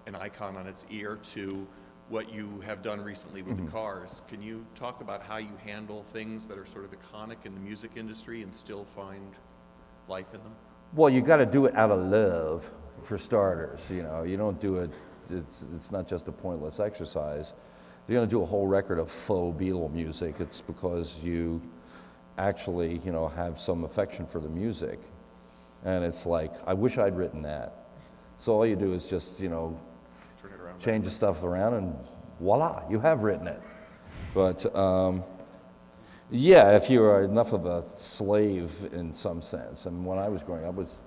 [SPEAKER 18] an icon on its ear to what you have done recently with the Cars. Can you talk about how you handle things that are sort of iconic in the music industry and still find life in them?
[SPEAKER 13] Well, you got to do it out of love, for starters. You know, you don't do it. It's not just a pointless exercise. If you're going to do a whole record of faux Beatle music, it's because you actually, you know, have some affection for the music. And it's like, I wish I'd written that. So all you do is just, you know,
[SPEAKER 18] turn it around,
[SPEAKER 13] change the stuff around, and voila, you have written it. But yeah, if you are enough of a slave in some sense. I mean, when I was growing up, I was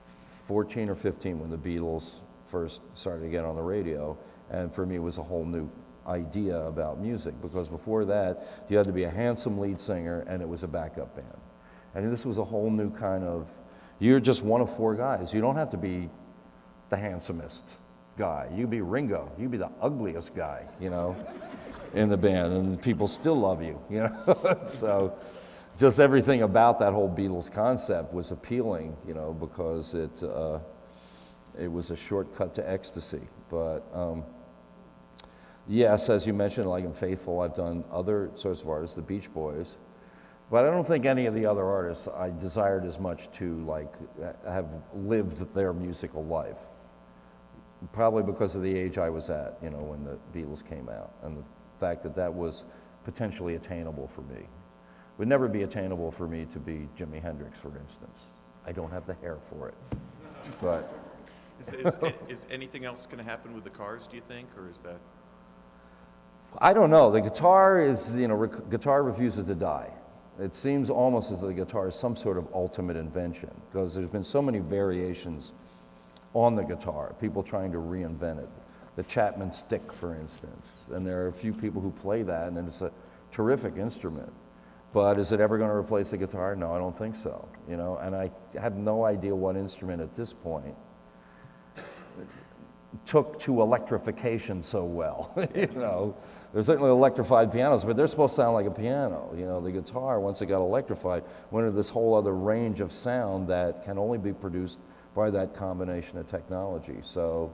[SPEAKER 13] 14 or 15 when the Beatles first started to get on the radio, and for me it was a whole new idea about music, because before that you had to be a handsome lead singer and it was a backup band. And this was a whole new kind of, you're just one of four guys. You don't have to be the handsomest guy. You be Ringo. You be the ugliest guy, you know, in the band, and people still love you, you know. So just everything about that whole Beatles concept was appealing, you know, because it was a shortcut to ecstasy. But yes, as you mentioned, like in Faithful, I've done other sorts of artists, the Beach Boys, but I don't think any of the other artists I desired as much to like have lived their musical life. Probably because of the age I was at, you know, when the Beatles came out, and the fact that that was potentially attainable for me. It would never be attainable for me to be Jimi Hendrix, for instance. I don't have the hair for it. But
[SPEAKER 18] is anything else going to happen with the Cars, do you think, or is that?
[SPEAKER 13] I don't know. The guitar is, you know, guitar refuses to die. It seems almost as though the guitar is some sort of ultimate invention, because there's been so many variations on the guitar, people trying to reinvent it. The Chapman stick, for instance, and there are a few people who play that, and it's a terrific instrument. But is it ever going to replace the guitar? No, I don't think so. You know, and I have no idea what instrument at this point took to electrification so well. You know, there's certainly electrified pianos, but they're supposed to sound like a piano. You know, the guitar, once it got electrified, went into this whole other range of sound that can only be produced by that combination of technology. So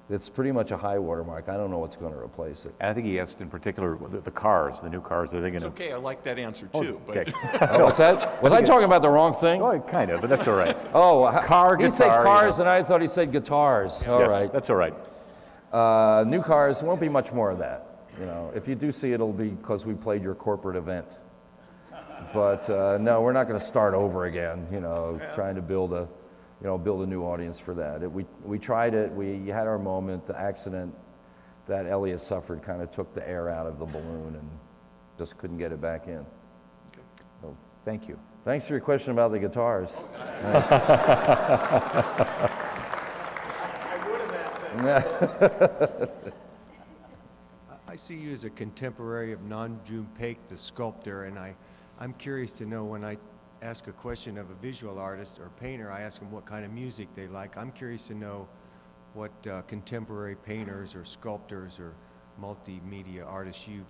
[SPEAKER 13] it's pretty much a high watermark. I don't know what's going to replace it.
[SPEAKER 1] I think he asked in particular the cars, the new cars. Are they going to?
[SPEAKER 18] It's okay, I like that answer too.
[SPEAKER 1] Okay.
[SPEAKER 13] Oh, what's that? Was I talking about the wrong thing?
[SPEAKER 1] Oh, kind of, but that's all right.
[SPEAKER 13] Oh,
[SPEAKER 1] car,
[SPEAKER 13] he
[SPEAKER 1] guitar.
[SPEAKER 13] said cars,
[SPEAKER 1] you know.
[SPEAKER 13] and I thought he said guitars. All
[SPEAKER 1] Yes,
[SPEAKER 13] right.
[SPEAKER 1] that's all right.
[SPEAKER 13] New cars, won't be much more of that. You know, if you do see it, it'll be because we played your corporate event. But no, we're not going to start over again. You know, trying to build a new audience for that. We tried it. We had our moment. The accident that Elliot suffered kind of took the air out of the balloon and just couldn't get it back in.
[SPEAKER 1] Okay. So, thank you.
[SPEAKER 13] Thanks for your question about the guitars.
[SPEAKER 19] I see you as a contemporary of Non-June Paik, the sculptor, and I'm curious to know, when I ask a question of a visual artist or painter, I ask them what kind of music they like. I'm curious to know what contemporary painters or sculptors or multimedia artists you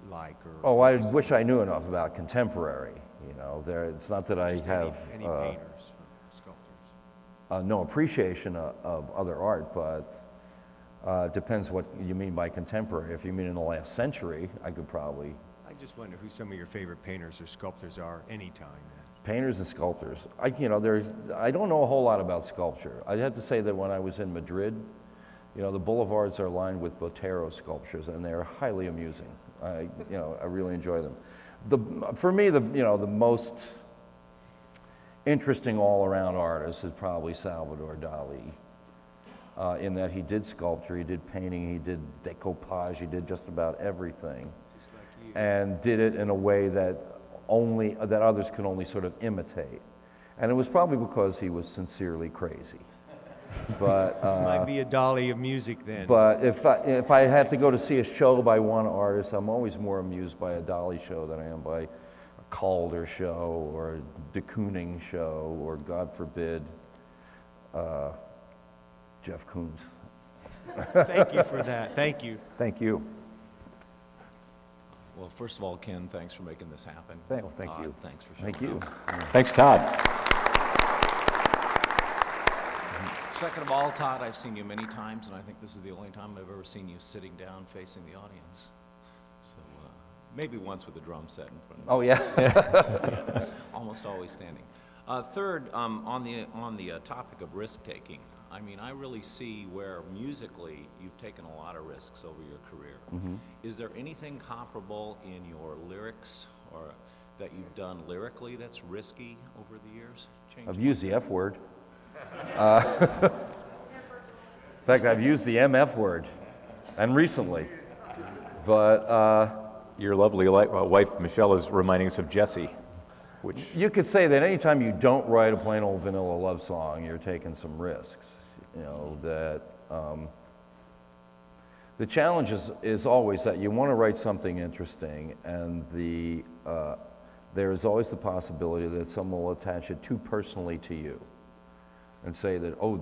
[SPEAKER 19] like. Or
[SPEAKER 13] Oh, I wish I knew enough about contemporary. You know, it's not that I
[SPEAKER 19] just
[SPEAKER 13] have
[SPEAKER 19] any painters, sculptors.
[SPEAKER 13] no appreciation of other art, but depends what you mean by contemporary. If you mean in the last century, I could probably.
[SPEAKER 19] I just wonder who some of your favorite painters or sculptors are anytime.
[SPEAKER 13] Painters and sculptors. I don't know a whole lot about sculpture. I'd have to say that when I was in Madrid, you know, the boulevards are lined with Botero sculptures, and they're highly amusing. I really enjoy them. For me, the most interesting all-around artist is probably Salvador Dali, in that he did sculpture, he did painting, he did decoupage, he did just about everything, and did it in a way that others can only sort of imitate. And it was probably because he was sincerely crazy. But
[SPEAKER 19] might be a Dali of music then.
[SPEAKER 13] But if I have to go to see a show by one artist, I'm always more amused by a Dali show than I am by a Calder show or a de Kooning show or, God forbid, Jeff Koons.
[SPEAKER 19] Thank you for that. Thank you.
[SPEAKER 1] Thank you.
[SPEAKER 20] Well, first of all, Ken, thanks for making this happen.
[SPEAKER 1] Thank you.
[SPEAKER 20] Thanks for showing
[SPEAKER 1] Thank you.
[SPEAKER 20] up.
[SPEAKER 1] Thanks, Todd.
[SPEAKER 21] second of all, Todd, I've seen you many times, and I think this is the only time I've ever seen you sitting down facing the audience. So maybe once with a drum set in front of you.
[SPEAKER 13] Oh, yeah.
[SPEAKER 21] Almost always standing. Third, on the topic of risk-taking, I mean, I really see where musically you've taken a lot of risks over your career.
[SPEAKER 13] Mhm.
[SPEAKER 21] Is there anything comparable in your lyrics or that you've done lyrically that's risky over the years?
[SPEAKER 13] I've used the F word. In fact, I've used the MF word, and recently. But
[SPEAKER 1] your lovely wife Michelle is reminding us of Jesse, which
[SPEAKER 13] you could say that anytime you don't write a plain old vanilla love song, you're taking some risks. You know that the challenge is always that you want to write something interesting, and there is always the possibility that someone will attach it too personally to you and say that, oh,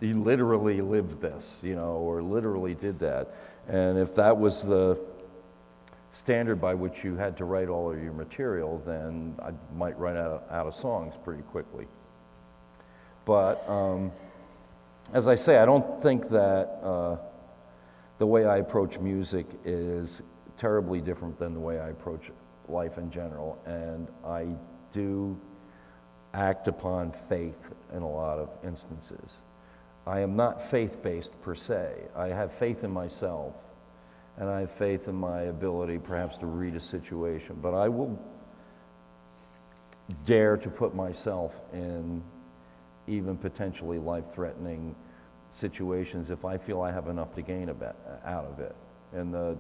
[SPEAKER 13] he literally lived this, you know, or literally did that. And if that was the standard by which you had to write all of your material, then I might run out of songs pretty quickly. But as I say, I don't think that the way I approach music is terribly different than the way I approach life in general, and I do act upon faith in a lot of instances. I am not faith-based per se. I have faith in myself, and I have faith in my ability perhaps to read a situation, but I will dare to put myself in even potentially life-threatening situations if I feel I have enough to gain out of it. In the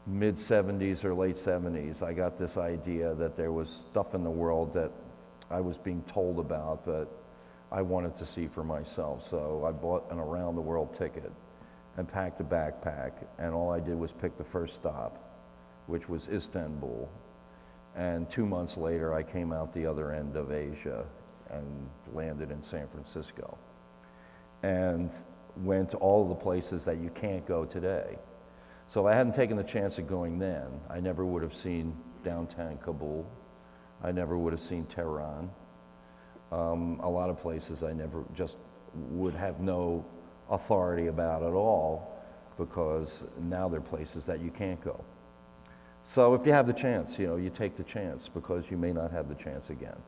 [SPEAKER 13] mid-'70s or late '70s, I got this idea that there was stuff in the world that I was being told about that I wanted to see for myself. So I bought an around-the-world ticket and packed a backpack, and all I did was pick the first stop, which was Istanbul. And 2 months later, I came out the other end of Asia and landed in San Francisco and went to all of the places that you can't go today. So if I hadn't taken the chance of going then, I never would have seen downtown Kabul. I never would have seen Tehran. A lot of places I never just would have no authority about at all, because now they're places that you can't go. So if you have the chance, you know, you take the chance, because you may not have the chance again.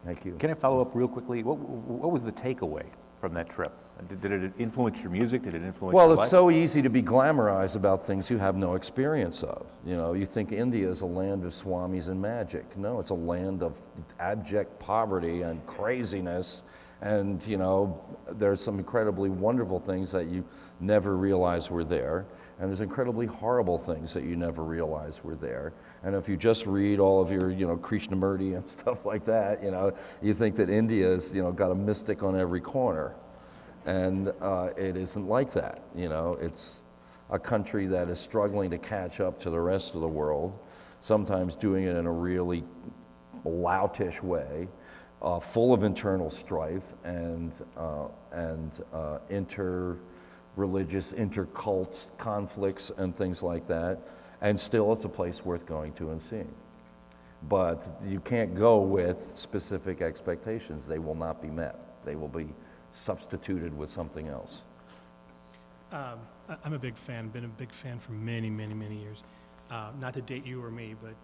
[SPEAKER 13] Thank you.
[SPEAKER 1] Can I follow up real quickly? What was the takeaway from that trip? Did it influence your music? Did it influence your life?
[SPEAKER 13] Well, it's so easy to be glamorized about things you have no experience of. You know, you think India is a land of swamis and magic. No, it's a land of abject poverty and craziness. And, you know, there's some incredibly wonderful things that you never realize were there. And there's incredibly horrible things that you never realized were there. And if you just read all of your, you know, Krishnamurti and stuff like that, you know, you think that India's, you know, got a mystic on every corner. And it isn't like that, you know. It's a country that is struggling to catch up to the rest of the world, sometimes doing it in a really loutish way, full of internal strife and inter-religious, inter-cult conflicts and things like that. And still, it's a place worth going to and seeing. But you can't go with specific expectations. They will not be met. They will be substituted with something else.
[SPEAKER 22] I'm a big fan, been a big fan for many, many, many years. Not to date you or me, but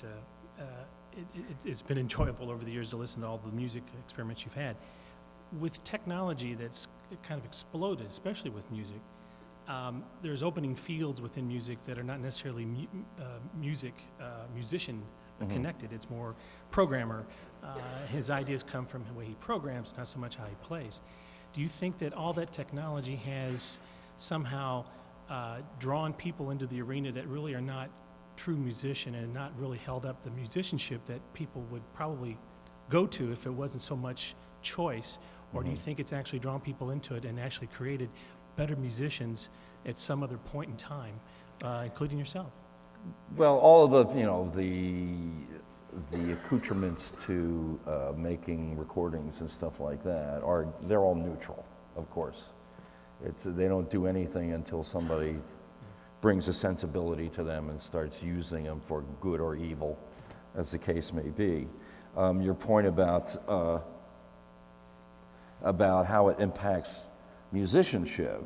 [SPEAKER 22] it's been enjoyable over the years to listen to all the music experiments you've had. With technology that's kind of exploded, especially with music, there's opening fields within music that are not necessarily musician connected. It's more programmer. His ideas come from the way he programs, not so much how he plays. Do you think that all that technology has somehow drawn people into the arena that really are not true musician and not really held up the musicianship that people would probably go to if it wasn't so much choice? Or do you think it's actually drawn people into it and actually created better musicians at some other point in time, including yourself?
[SPEAKER 13] Well, all of the, you know, the accoutrements to making recordings and stuff like that they're all neutral, of course. They don't do anything until somebody brings a sensibility to them and starts using them for good or evil, as the case may be. Your point about how it impacts musicianship.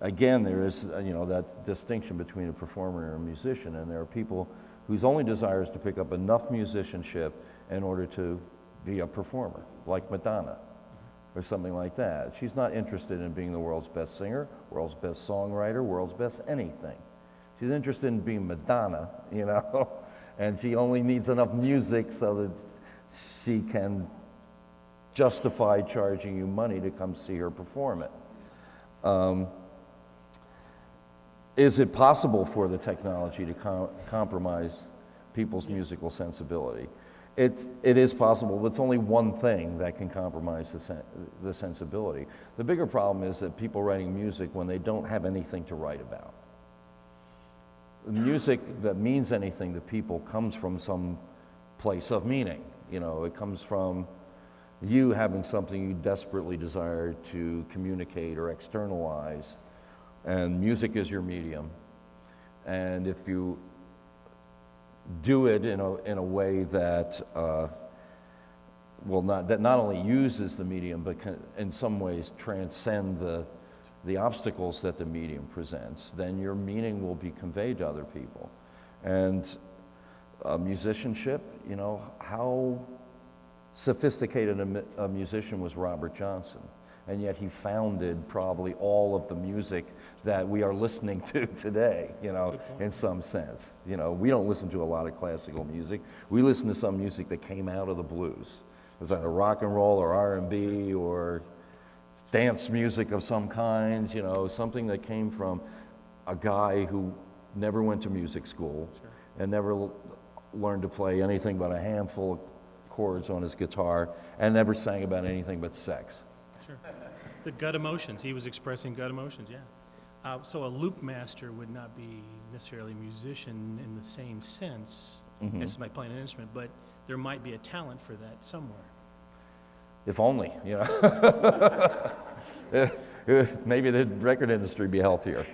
[SPEAKER 13] Again, there is that distinction between a performer and a musician, and there are people whose only desire is to pick up enough musicianship in order to be a performer, like Madonna, or something like that. She's not interested in being the world's best singer, world's best songwriter, world's best anything. She's interested in being Madonna, and she only needs enough music so that she can justify charging you money to come see her perform it. Is it possible for the technology to compromise people's musical sensibility? It is possible, but it's only one thing that can compromise the sensibility. The bigger problem is that people writing music when they don't have anything to write about. The music that means anything to people comes from some place of meaning. It comes from you having something you desperately desire to communicate or externalize, and music is your medium. And if you do it in a way that not only uses the medium, but can in some ways transcend the obstacles that the medium presents, then your meaning will be conveyed to other people. And musicianship, how sophisticated a musician was Robert Johnson, and yet he founded probably all of the music that we are listening to today, in some sense. We don't listen to a lot of classical music. We listen to some music that came out of the blues. It's either rock and roll or R&B or dance music of some kind, something that came from a guy who never went to music school and never learned to play anything but a handful of chords on his guitar and never sang about anything but sex.
[SPEAKER 22] Sure. The gut emotions. He was expressing gut emotions, yeah. So a loop master would not be necessarily a musician in the same sense as somebody playing an instrument, but there might be a talent for that somewhere.
[SPEAKER 13] If only, maybe the record industry would be healthier,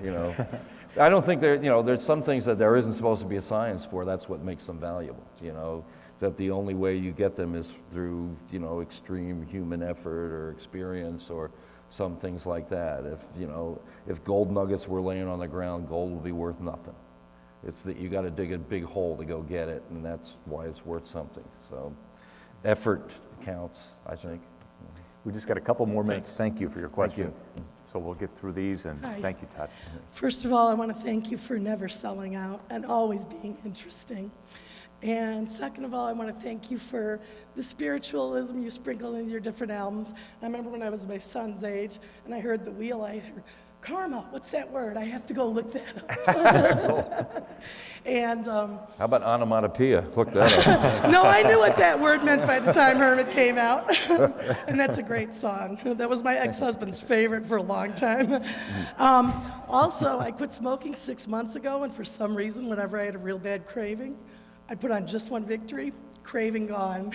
[SPEAKER 13] I don't think there's some things that there isn't supposed to be a science for. That's what makes them valuable, that the only way you get them is through, extreme human effort or experience or some things like that. If gold nuggets were laying on the ground, gold would be worth nothing. It's that you got to dig a big hole to go get it, and that's why it's worth something. So effort counts, I think.
[SPEAKER 2] We just got a couple more minutes. Thank you for your question.
[SPEAKER 13] Thank you.
[SPEAKER 2] So we'll get through these, and
[SPEAKER 4] Hi.
[SPEAKER 2] thank you, Todd.
[SPEAKER 4] First of all, I want to thank you for never selling out and always being interesting. And second of all, I want to thank you for the spiritualism you sprinkle in your different albums. I remember when I was my son's age and I heard the wheel, I heard, karma, what's that word? I have to go look that up. And
[SPEAKER 13] how about onomatopoeia? Look that up.
[SPEAKER 4] no, I knew what that word meant by the time Hermit came out. And that's a great song. That was my ex-husband's favorite for a long time. Also, I quit smoking 6 months ago, and for some reason, whenever I had a real bad craving, I'd put on Just One Victory, craving gone.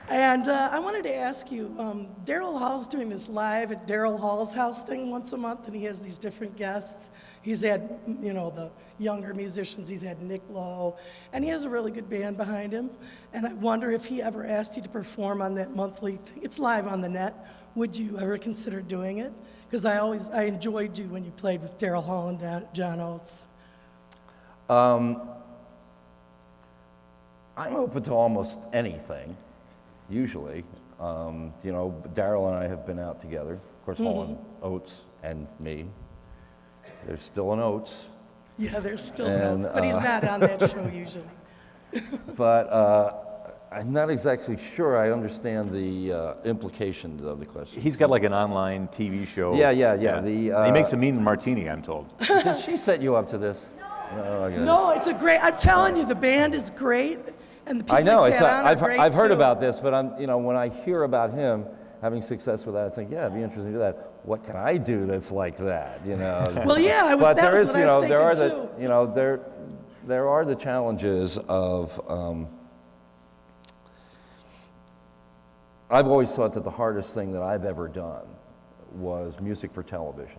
[SPEAKER 4] And I wanted to ask you, Daryl Hall's doing this live at Daryl Hall's house thing once a month, and he has these different guests. He's had, the younger musicians, he's had Nick Lowe, and he has a really good band behind him. And I wonder if he ever asked you to perform on that monthly thing. It's live on the net. Would you ever consider doing it? Because I enjoyed you when you played with Daryl Hall and John Oates.
[SPEAKER 13] I'm open to almost anything, usually. Daryl and I have been out together. Of course, Hall and Oates and me. There's still an Oates.
[SPEAKER 4] Yeah, there's still an Oates, but he's not on that show usually.
[SPEAKER 13] But I'm not exactly sure I understand the implications of the question.
[SPEAKER 2] He's got like an online TV show.
[SPEAKER 13] Yeah.
[SPEAKER 2] He makes a mean martini, I'm told.
[SPEAKER 13] Did she set you up to this?
[SPEAKER 4] No, it's a great. I'm telling you, the band is great, and the people
[SPEAKER 13] I know.
[SPEAKER 4] he sat on are great
[SPEAKER 13] I've heard
[SPEAKER 4] too.
[SPEAKER 13] about this, but when I hear about him having success with that, I think, it'd be interesting to do that. What can I do that's like that?
[SPEAKER 4] Well, yeah,
[SPEAKER 13] but
[SPEAKER 4] that
[SPEAKER 13] there
[SPEAKER 4] was
[SPEAKER 13] is,
[SPEAKER 4] what I was
[SPEAKER 13] there are
[SPEAKER 4] thinking
[SPEAKER 13] there are the challenges of. I've always thought that the hardest thing that I've ever done was music for television,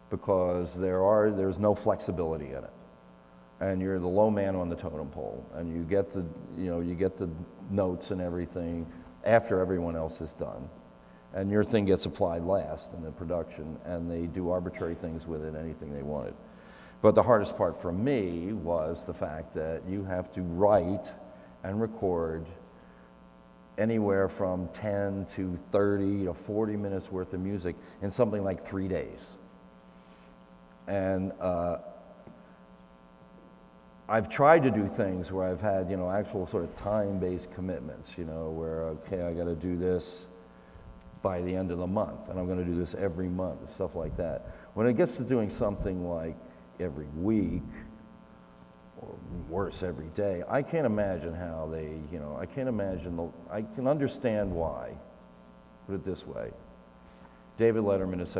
[SPEAKER 13] because there's no flexibility in it. and you're the low man on the totem pole, and you get the, you get the notes and everything after everyone else is done, and your thing gets applied last in the production, and they do arbitrary things with it, anything they wanted. But the hardest part for me was the fact that you have to write and record anywhere from 10 to 30 to 40 minutes worth of music in something like 3 days. And I've tried to do things where I've had, actual sort of time-based commitments, where, okay, I got to do this by the end of the month, and I'm going to do this every month, stuff like that. When it gets to doing something like every week, or worse, every day, I can't imagine how they, I can't imagine, I can understand why, put it this way. David Letterman is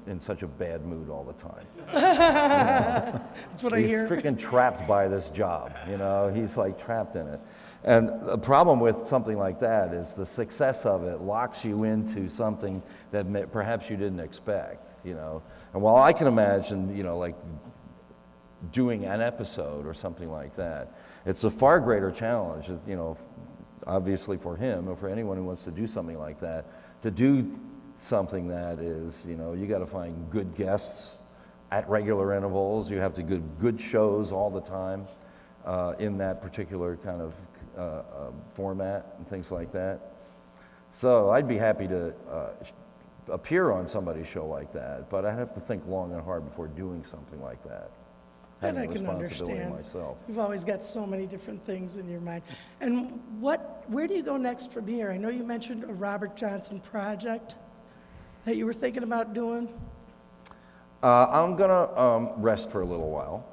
[SPEAKER 13] in such a bad mood all the time.
[SPEAKER 4] That's what I hear.
[SPEAKER 13] He's freaking trapped by this job, he's like trapped in it. And the problem with something like that is the success of it locks you into something that perhaps you didn't expect, And while I can imagine, like doing an episode or something like that, it's a far greater challenge, obviously for him or for anyone who wants to do something like that, to do something that is, you got to find good guests at regular intervals. You have to do good shows all the time in that particular kind of format and things like that. So I'd be happy to appear on somebody's show like that, but I have to think long and hard before doing something like that.
[SPEAKER 4] That I
[SPEAKER 13] Having
[SPEAKER 4] can
[SPEAKER 13] responsibility
[SPEAKER 4] understand.
[SPEAKER 13] myself.
[SPEAKER 4] You've always got so many different things in your mind. And where do you go next from here? I know you mentioned a Robert Johnson project that you were thinking about doing.
[SPEAKER 13] I'm gonna rest for a little while.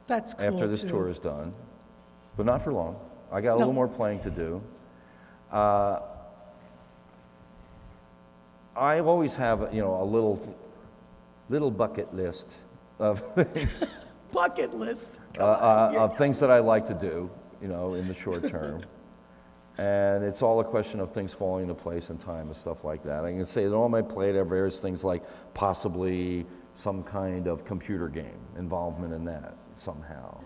[SPEAKER 4] That's cool,
[SPEAKER 13] after this
[SPEAKER 4] too.
[SPEAKER 13] tour is done, but not for long. I got a little more playing to do. I always have, a little bucket list of things.
[SPEAKER 4] Bucket list. Come on,
[SPEAKER 13] of things that I like to do, in the short term. And it's all a question of things falling into place in time and stuff like that. I can say that on my plate are various things like possibly some kind of computer game, involvement in that somehow.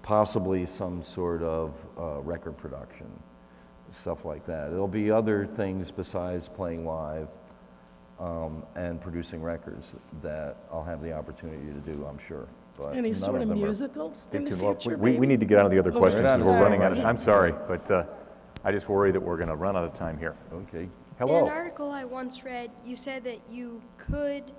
[SPEAKER 13] Possibly some sort of record production, stuff like that. There'll be other things besides playing live and producing records that I'll have the opportunity to do, I'm sure. But
[SPEAKER 4] Any
[SPEAKER 13] none
[SPEAKER 4] sort of
[SPEAKER 13] them are-
[SPEAKER 4] musical in the
[SPEAKER 2] Well,
[SPEAKER 4] future,
[SPEAKER 2] we
[SPEAKER 4] maybe?
[SPEAKER 2] need to get on to the other
[SPEAKER 4] Okay.
[SPEAKER 2] questions because we're running out of
[SPEAKER 13] Yeah.
[SPEAKER 2] time. I'm sorry, but I just worry that we're going to run out of time here.
[SPEAKER 13] Okay.
[SPEAKER 3] In
[SPEAKER 13] Hello.
[SPEAKER 3] an article I once read, you said that you could.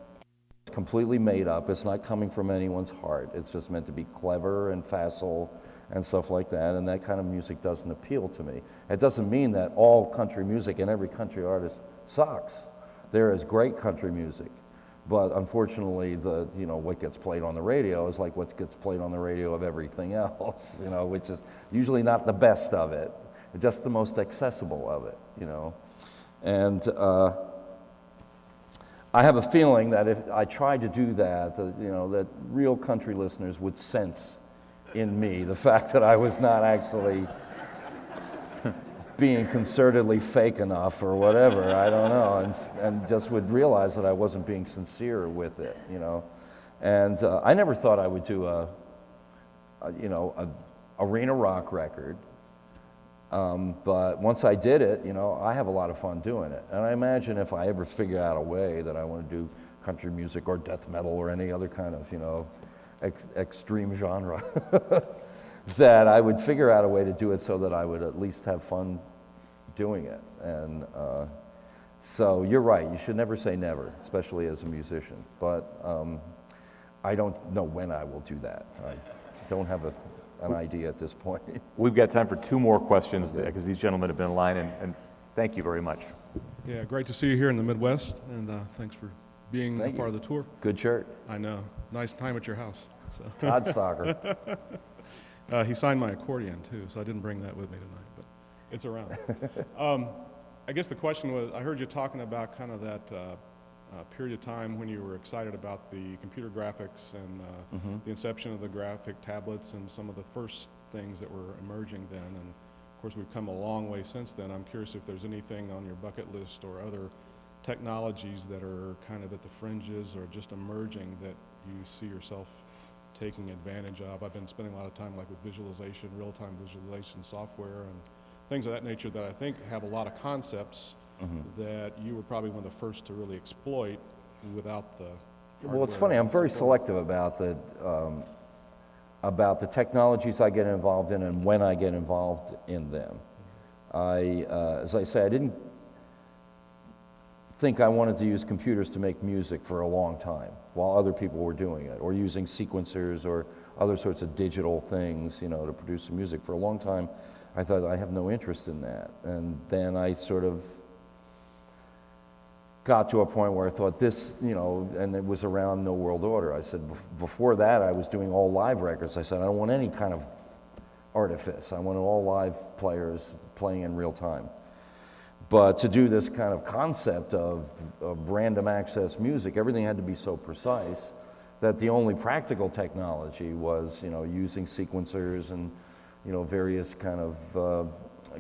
[SPEAKER 13] Completely made up. It's not coming from anyone's heart. It's just meant to be clever and facile and stuff like that, and that kind of music doesn't appeal to me. It doesn't mean that all country music and every country artist sucks. There is great country music, but unfortunately, what gets played on the radio is like what gets played on the radio of everything else, which is usually not the best of it, just the most accessible of it, And I have a feeling that if I tried to do that, that real country listeners would sense in me the fact that I was not actually being concertedly fake enough or whatever, I don't know, and just would realize that I wasn't being sincere with it, And I never thought I would do a arena rock record, but once I did it, I have a lot of fun doing it. And I imagine if I ever figure out a way that I want to do country music or death metal or any other kind of, extreme genre, that I would figure out a way to do it so that I would at least have fun doing it. And so you're right, you should never say never, especially as a musician. But I don't know when I will do that. I don't have an idea at this point.
[SPEAKER 2] We've got time for 2 more questions because these gentlemen have been in line, and thank you very much.
[SPEAKER 5] Yeah, great to see you here in the Midwest, and thanks for being
[SPEAKER 13] Thank
[SPEAKER 5] a part
[SPEAKER 13] you.
[SPEAKER 5] of the tour.
[SPEAKER 13] Good shirt.
[SPEAKER 5] I know. Nice time at your house. So.
[SPEAKER 13] Todd Stalker.
[SPEAKER 5] He signed my accordion, too, so I didn't bring that with me tonight, but it's around. I guess the question was, I heard you talking about kind of that period of time when you were excited about the computer graphics and the inception of the graphic tablets and some of the first things that were emerging then. And of course, we've come a long way since then. I'm curious if there's anything on your bucket list or other technologies that are kind of at the fringes or just emerging that you see yourself taking advantage of. I've been spending a lot of time like with visualization, real-time visualization software and things of that nature that I think have a lot of concepts that you were probably one of the first to really exploit without the
[SPEAKER 13] Well, it's funny, I'm very selective about the technologies I get involved in and when I get involved in them. As I say, I didn't think I wanted to use computers to make music for a long time while other people were doing it, or using sequencers or other sorts of digital things, you know, to produce some music. For a long time, I thought I have no interest in that. And then I sort of got to a point where I thought this, you know, and it was around No World Order. I said, before that, I was doing all live records. I said, I don't want any kind of artifice. I want all live players playing in real time. But to do this kind of concept of random access music, everything had to be so precise that the only practical technology was, you know, using sequencers and, you know, various kind of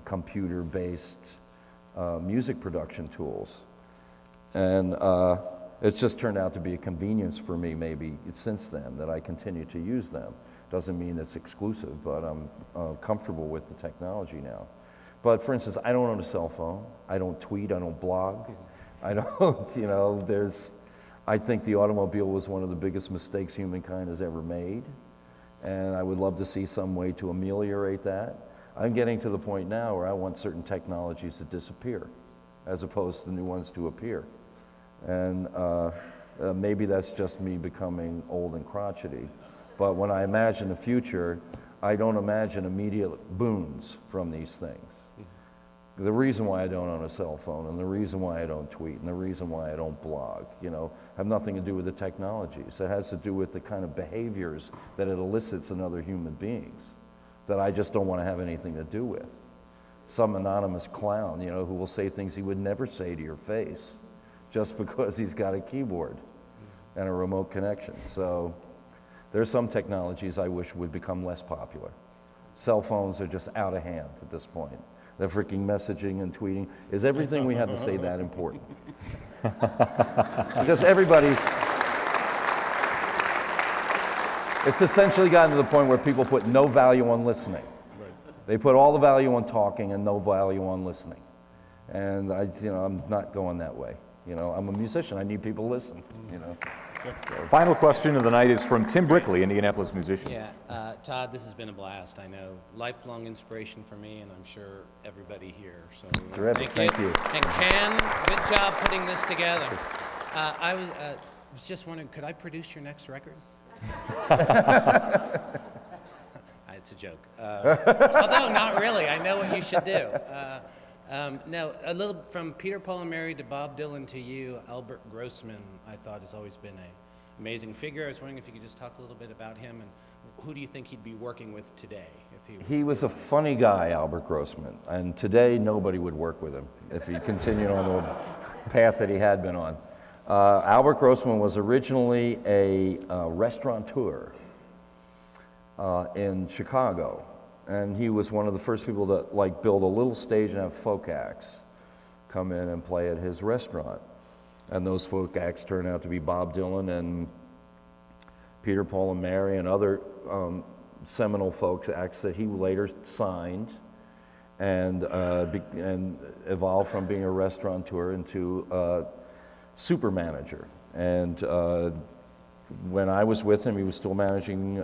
[SPEAKER 13] computer-based music production tools. And it's just turned out to be a convenience for me maybe since then that I continue to use them. Doesn't mean it's exclusive, but I'm comfortable with the technology now. But for instance, I don't own a cell phone. I don't tweet, I don't blog. I don't, you know, I think the automobile was one of the biggest mistakes humankind has ever made. And I would love to see some way to ameliorate that. I'm getting to the point now where I want certain technologies to disappear as opposed to new ones to appear. And maybe that's just me becoming old and crotchety. But when I imagine the future, I don't imagine immediate boons from these things. The reason why I don't own a cell phone and the reason why I don't tweet and the reason why I don't blog, you know, have nothing to do with the technologies. It has to do with the kind of behaviors that it elicits in other human beings that I just don't want to have anything to do with. Some anonymous clown, you know, who will say things he would never say to your face just because he's got a keyboard and a remote connection. So there's some technologies I wish would become less popular. Cell phones are just out of hand at this point. The freaking messaging and tweeting. Is everything we have to say that important? Because it's essentially gotten to the point where people put no value on listening. They put all the value on talking and no value on listening. And I'm not going that way. You know, I'm a musician. I need people to listen, you know.
[SPEAKER 2] Final question of the night is from Tim Brickley, Indianapolis musician.
[SPEAKER 6] Yeah, Todd, this has been a blast. I know, lifelong inspiration for me, and I'm sure everybody here. So
[SPEAKER 13] terrific, thank you.
[SPEAKER 6] And Ken, good job putting this together. I was just wondering, could I produce your next record? It's a joke. Although not really. I know what you should do. No, a little from Peter, Paul, and Mary to Bob Dylan to you, Albert Grossman, I thought has always been an amazing figure. I was wondering if you could just talk a little bit about him and who do you think he'd be working with today? If
[SPEAKER 13] he was a funny guy, Albert Grossman, and today nobody would work with him if he continued on the path that he had been on. Albert Grossman was originally a restaurateur in Chicago. And he was one of the first people to like build a little stage and have folk acts come in and play at his restaurant. And those folk acts turned out to be Bob Dylan and Peter, Paul, and Mary and other seminal folk acts that he later signed and evolved from being a restaurateur into a super manager. And when I was with him, he was still managing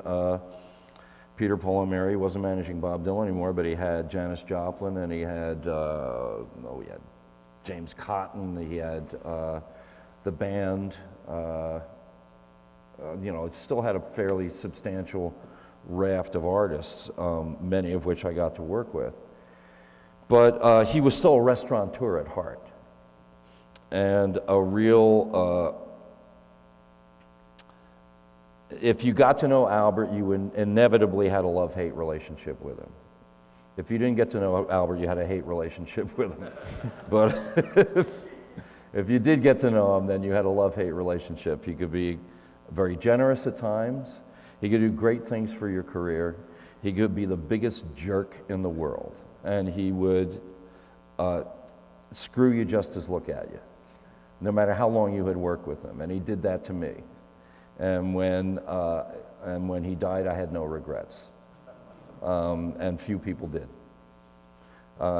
[SPEAKER 13] Peter, Paul, and Mary. He wasn't managing Bob Dylan anymore, but he had Janis Joplin, and he had James Cotton, he had the band. You know, it still had a fairly substantial raft of artists, many of which I got to work with. But he was still a restaurateur at heart, and a real if you got to know Albert, you inevitably had a love-hate relationship with him. If you didn't get to know Albert, you had a hate relationship with him. But if you did get to know him, then you had a love-hate relationship. He could be very generous at times. He could do great things for your career. He could be the biggest jerk in the world. And he would screw you just as look at you, no matter how long you had worked with him. And he did that to me. And when And when he died, I had no regrets. And few people did.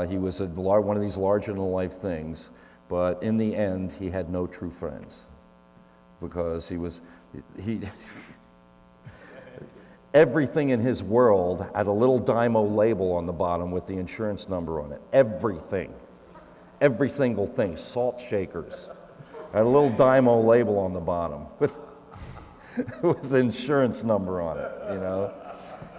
[SPEAKER 13] He was one of these larger-than-life things, but in the end, he had no true friends because he everything in his world had a little Dymo label on the bottom with the insurance number on it. Everything. Every single thing. Salt shakers. Had a little Dymo label on the bottom with the insurance number on it, you know.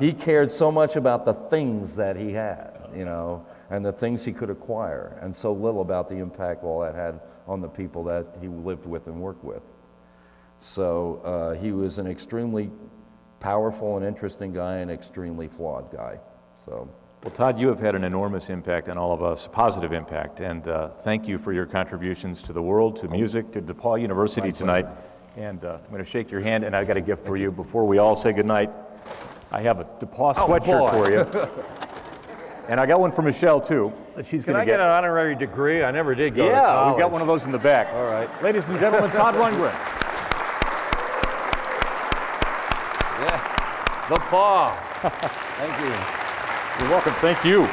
[SPEAKER 13] He cared so much about the things that he had, you know, and the things he could acquire, and so little about the impact all that had on the people that he lived with and worked with. So he was an extremely powerful and interesting guy, and extremely flawed guy. So,
[SPEAKER 2] well, Todd, you have had an enormous impact on all of us, a positive impact, and thank you for your contributions to the world, to music, to DePauw University tonight. And I'm going to shake your hand, and I've got a gift for you before we all say goodnight. I have a DePauw sweatshirt for you. And I got one for Michelle, too, that she's going to get.
[SPEAKER 13] Can I get an honorary degree? I never did go to
[SPEAKER 2] Yeah,
[SPEAKER 13] college.
[SPEAKER 2] we've got one of those in the back.
[SPEAKER 13] All right.
[SPEAKER 2] Ladies and gentlemen, Todd Rundgren.
[SPEAKER 13] DePauw. Thank you.
[SPEAKER 2] You're welcome. Thank you.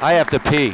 [SPEAKER 7] I have to pee.